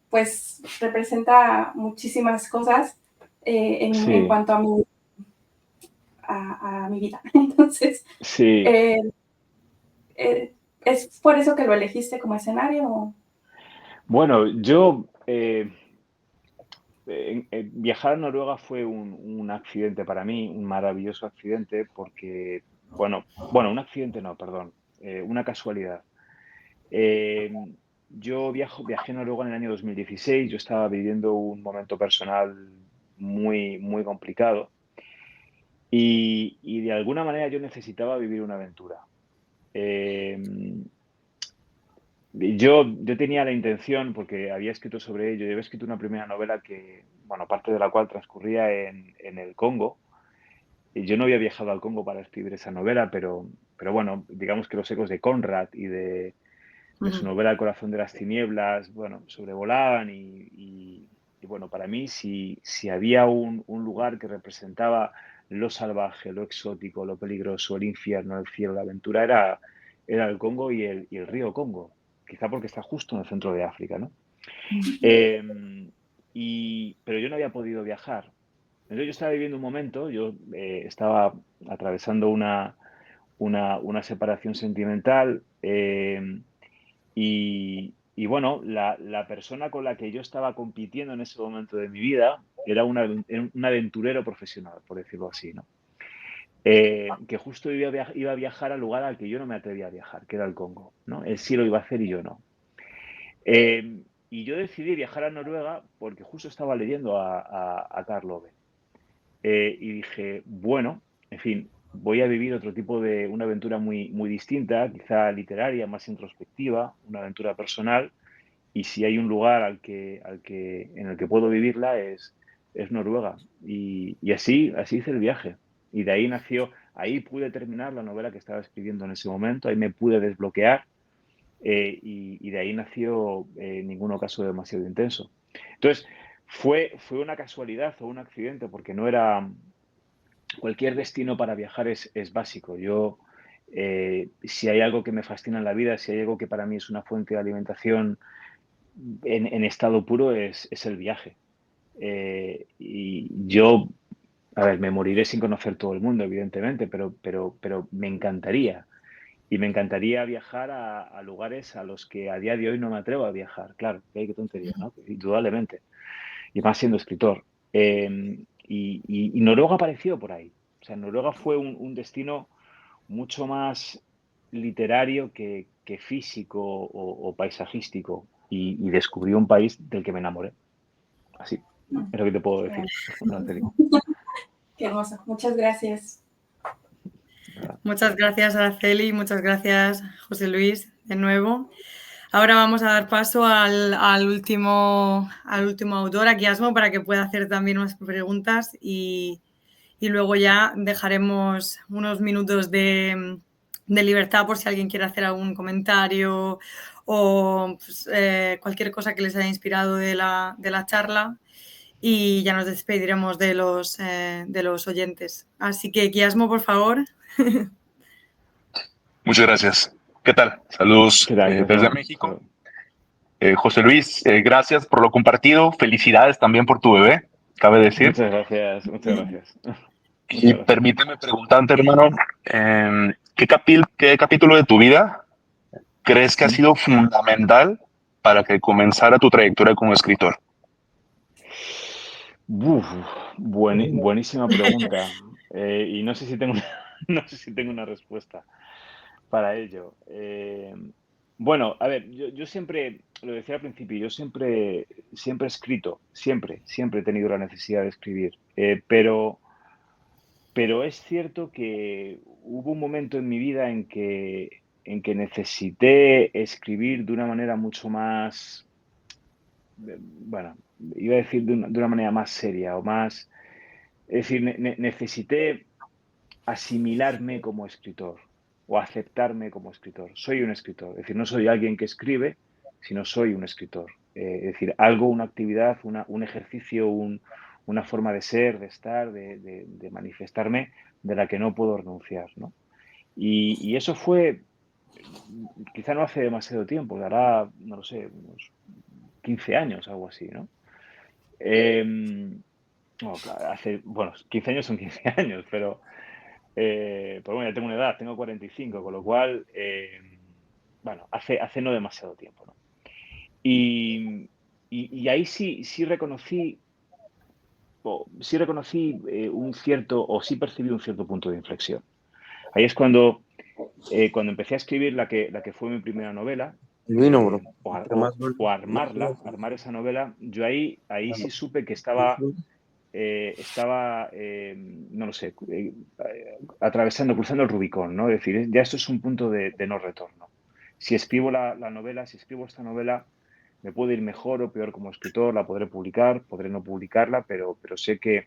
pues, representa muchísimas cosas en cuanto a mi vida. Entonces, sí. ¿Es por eso que lo elegiste como escenario? Bueno, yo viajar a Noruega fue un accidente para mí, un maravilloso accidente, porque, bueno, un accidente no, perdón, una casualidad. Yo viajé a Noruega en el año 2016, yo estaba viviendo un momento personal muy, muy complicado y de alguna manera yo necesitaba vivir una aventura. Yo tenía la intención, porque había escrito sobre ello, yo había escrito una primera novela que, bueno, parte de la cual transcurría en el Congo. Y yo no había viajado al Congo para escribir esa novela, pero bueno, digamos que los ecos de Conrad y de su novela El corazón de las tinieblas, bueno, sobrevolaban y bueno, para mí si había un lugar que representaba lo salvaje, lo exótico, lo peligroso, el infierno, el cielo, la aventura, era el Congo y el río Congo. Quizá porque está justo en el centro de África, ¿no? Pero yo no había podido viajar. Entonces yo estaba viviendo un momento, yo estaba atravesando una separación sentimental y bueno, la persona con la que yo estaba compitiendo en ese momento de mi vida era un aventurero profesional, por decirlo así, ¿no? Que justo iba a viajar al lugar al que yo no me atrevía a viajar, que era el Congo, ¿no? Él sí lo iba a hacer y yo no. Y yo decidí viajar a Noruega porque justo estaba leyendo a Karlove. Y dije, bueno, en fin, voy a vivir otro tipo de una aventura muy, muy distinta, quizá literaria, más introspectiva, una aventura personal. Y si hay un lugar en el que puedo vivirla es Noruega. Y así hice el viaje. Y de ahí nació, ahí pude terminar la novela que estaba escribiendo en ese momento, ahí me pude desbloquear y de ahí nació Ningún ocaso demasiado intenso. Entonces, fue una casualidad o un accidente porque no era... Cualquier destino para viajar es básico. Yo, si hay algo que me fascina en la vida, si hay algo que para mí es una fuente de alimentación en estado puro, es el viaje. Y yo, a ver, me moriré sin conocer todo el mundo, evidentemente, pero me encantaría. Y me encantaría viajar a lugares a los que a día de hoy no me atrevo a viajar. Claro, qué tontería, ¿no? Indudablemente. Y más siendo escritor. Y Noruega apareció por ahí. O sea, Noruega fue un destino mucho más literario que físico o paisajístico. Y descubrí un país del que me enamoré. Así, es lo que te puedo decir. Qué hermoso. Muchas gracias. Muchas gracias, Araceli. Muchas gracias, José Luis, de nuevo. Ahora vamos a dar paso al último autor, a Quiasmo, para que pueda hacer también unas preguntas y luego ya dejaremos unos minutos de libertad por si alguien quiere hacer algún comentario o pues, cualquier cosa que les haya inspirado de la charla, y ya nos despediremos de los oyentes. Así que, Quiasmo, por favor. Muchas gracias. ¿Qué tal? Saludos desde México. José Luis, gracias por lo compartido. Felicidades también por tu bebé, cabe decir. Muchas gracias, muchas gracias. Y permíteme preguntarte, hermano, ¿qué capítulo de tu vida crees que ha sido fundamental para que comenzara tu trayectoria como escritor? Buenísima pregunta. Y no sé si tengo una respuesta para ello. Bueno, a ver, yo siempre, lo decía al principio, yo siempre he escrito, siempre he tenido la necesidad de escribir, pero es cierto que hubo un momento en mi vida en que necesité escribir de una manera mucho más, bueno, iba a decir de una manera más seria o más, es decir, necesité asimilarme como escritor o aceptarme como escritor. Soy un escritor, es decir, no soy alguien que escribe, sino soy un escritor. Es decir, algo, una actividad, un ejercicio, una forma de ser, de estar, de manifestarme, de la que no puedo renunciar, ¿no? Y eso fue, quizá no hace demasiado tiempo, dará, no lo sé, unos 15 años, algo así, ¿no? No, claro, bueno, 15 años son 15 años, pero bueno, ya tengo una edad, tengo 45, con lo cual, bueno, hace no demasiado tiempo, ¿no? Y ahí sí reconocí, un cierto, o sí percibí un cierto punto de inflexión. Ahí es cuando empecé a escribir la que fue mi primera novela, o armar esa novela, yo ahí sí supe que estaba, no lo sé, cruzando el Rubicón, ¿no? Es decir, ya esto es un punto de no retorno. Si escribo si escribo esta novela, me puede ir mejor o peor como escritor, la podré publicar, podré no publicarla, pero sé que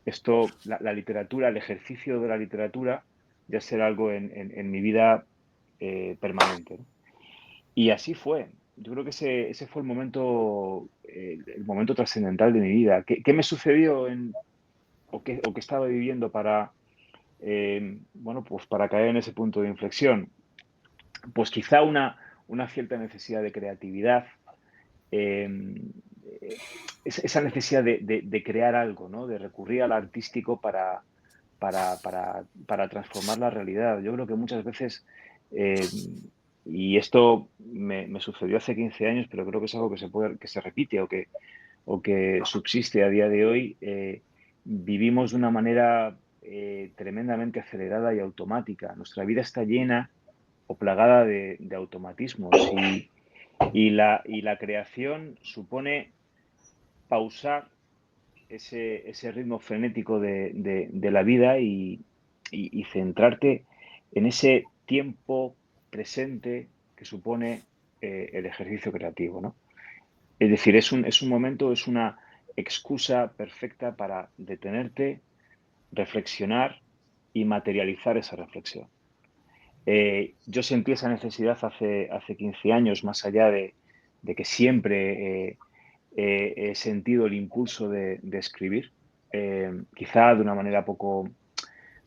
esto, la literatura, el ejercicio de la literatura, ya será algo en mi vida permanente, ¿no? Y así fue. Yo creo que ese fue el momento trascendental de mi vida. ¿Qué me sucedió o qué estaba viviendo para, bueno, pues para caer en ese punto de inflexión? Pues quizá una cierta necesidad de creatividad, esa necesidad de crear algo, ¿no? De recurrir al artístico para transformar la realidad. Yo creo que muchas veces, y esto me sucedió hace 15 años, pero creo que es algo que se repite o que subsiste a día de hoy, vivimos de una manera tremendamente acelerada y automática. Nuestra vida está llena o plagada de automatismos y la creación supone pausar ese ritmo frenético de la vida y centrarte en ese tiempo presente que supone el ejercicio creativo, ¿no? Es decir, es un momento, es una excusa perfecta para detenerte, reflexionar y materializar esa reflexión. Yo sentí esa necesidad hace 15 años, más allá de que siempre he sentido el impulso de escribir, quizá de una manera poco,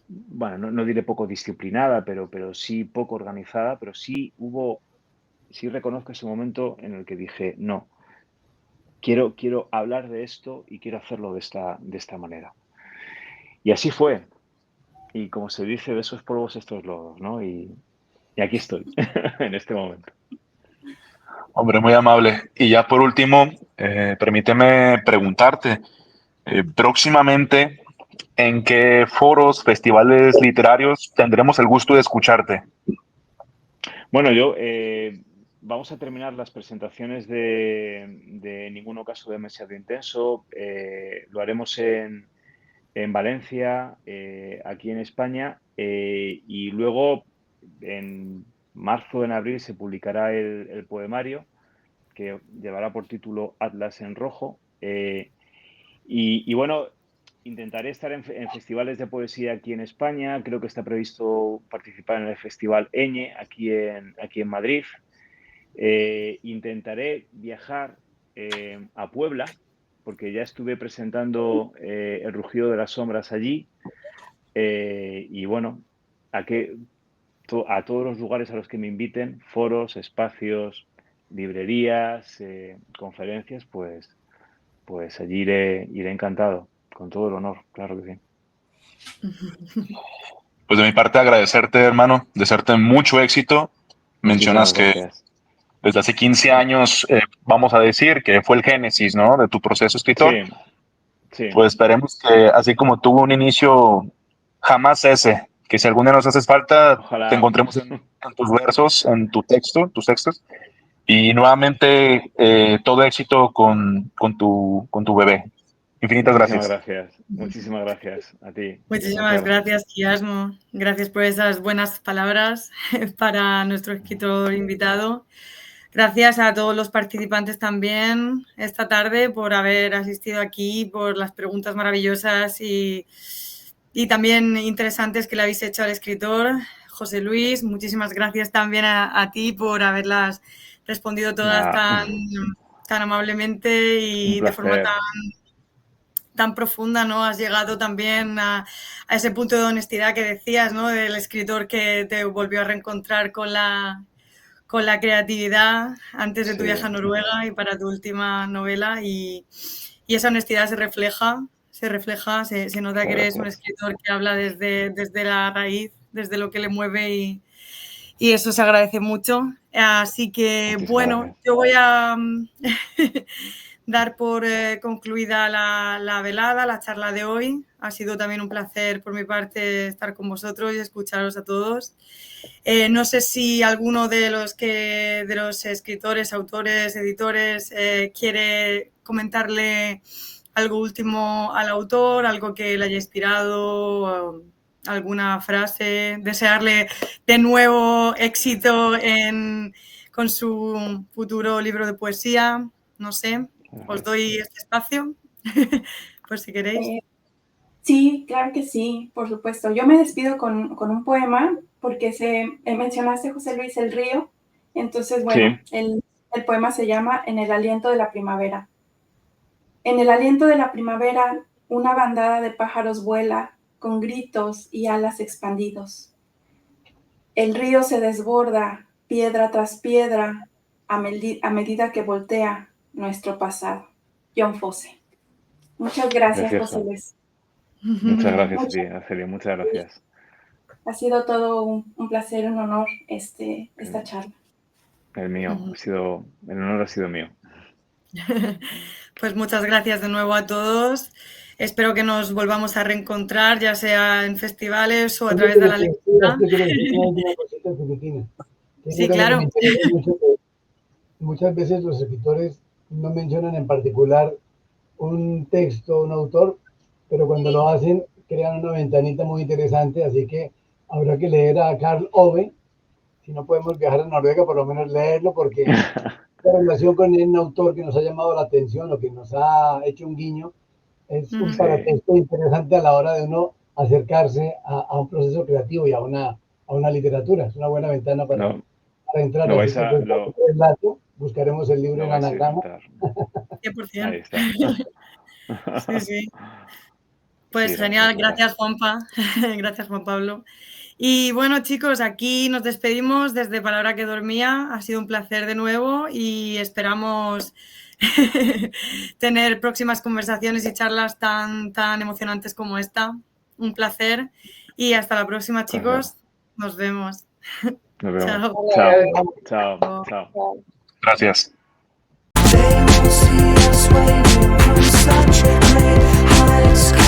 bueno, no diré poco disciplinada, pero sí poco organizada, pero sí reconozco ese momento en el que dije, no, quiero hablar de esto y quiero hacerlo de esta manera. Y así fue. Y como se dice, de esos polvos estos lodos, ¿no? Y aquí estoy, en este momento. Hombre, muy amable. Y ya por último, permíteme preguntarte, próximamente, ¿en qué foros, festivales literarios tendremos el gusto de escucharte? Bueno, vamos a terminar las presentaciones de Ninguno caso demasiado intenso. Lo haremos en Valencia, aquí en España, y luego en marzo o en abril se publicará el poemario, que llevará por título Atlas en Rojo. Y bueno, intentaré estar en festivales de poesía aquí en España. Creo que está previsto participar en el Festival Eñe, aquí en Madrid. Intentaré viajar a Puebla, porque ya estuve presentando El rugido de las sombras allí. Y bueno, a todos los lugares a los que me inviten, foros, espacios, librerías, conferencias, pues allí iré encantado, con todo el honor, claro que sí. Pues de mi parte agradecerte, hermano, desearte mucho éxito. Mencionas que desde hace 15 años, vamos a decir, que fue el génesis, ¿no?, de tu proceso escritor. Sí, sí. Pues esperemos que así como tuvo un inicio, jamás cese, que si alguna nos hace falta, ojalá te encontremos en tus versos, en tus textos. Y nuevamente, todo éxito con tu bebé. Infinitas gracias. Muchísimas gracias a ti. Muchísimas gracias, Quiasmo. Gracias por esas buenas palabras para nuestro escritor invitado. Gracias a todos los participantes también esta tarde por haber asistido aquí, por las preguntas maravillosas y también interesantes que le habéis hecho al escritor. José Luis, muchísimas gracias también a ti por haberlas respondido todas tan amablemente y de forma tan profunda, ¿no? Has llegado también a ese punto de honestidad que decías, ¿no?, del escritor que te volvió a reencontrar con la creatividad antes de tu viaje a Noruega y para tu última novela, y esa honestidad se refleja, se nota que eres un escritor que habla desde la raíz, desde lo que le mueve, y eso se agradece mucho. Así que, bueno, yo voy a dar por concluida la velada, la charla de hoy. Ha sido también un placer por mi parte estar con vosotros y escucharos a todos. No sé si alguno de los escritores, autores, editores quiere comentarle algo último al autor, algo que le haya inspirado, alguna frase, desearle de nuevo éxito con su futuro libro de poesía, no sé. Os doy este espacio, por si queréis. Sí, claro que sí, por supuesto. Yo me despido con un poema, porque mencionaste, José Luis, el río. Entonces, bueno, sí. El poema se llama En el aliento de la primavera. En el aliento de la primavera, una bandada de pájaros vuela con gritos y alas expandidos. El río se desborda, piedra tras piedra, a medida que voltea nuestro pasado. John Fosse. Muchas gracias, José Luis. Muchas gracias a ti, Arcelia, muchas gracias. Ha sido todo un placer, un honor esta charla. El honor ha sido mío. Pues muchas gracias de nuevo a todos. Espero que nos volvamos a reencontrar, ya sea en festivales o a través de la lectura. Sí, claro. Muchas veces los escritores no mencionan en particular un texto, un autor, pero cuando lo hacen crean una ventanita muy interesante, así que habrá que leer a Karl Ove. Si no podemos viajar a Noruega, por lo menos leerlo, porque la relación con un autor que nos ha llamado la atención o que nos ha hecho un guiño es un paratexto interesante a la hora de uno acercarse a un proceso creativo y a una literatura. Es una buena ventana para entrar. Buscaremos el libro en anagrama. 100%. Ahí está. Sí. Pues sí, genial, gracias Juanpa, gracias Juan Pablo. Y bueno, chicos, aquí nos despedimos desde Palabra que Dormía. Ha sido un placer de nuevo y esperamos tener próximas conversaciones y charlas tan emocionantes como esta. Un placer y hasta la próxima, chicos. Nos vemos. Nos vemos. Chao. Gracias. They will see us waving from such great heights.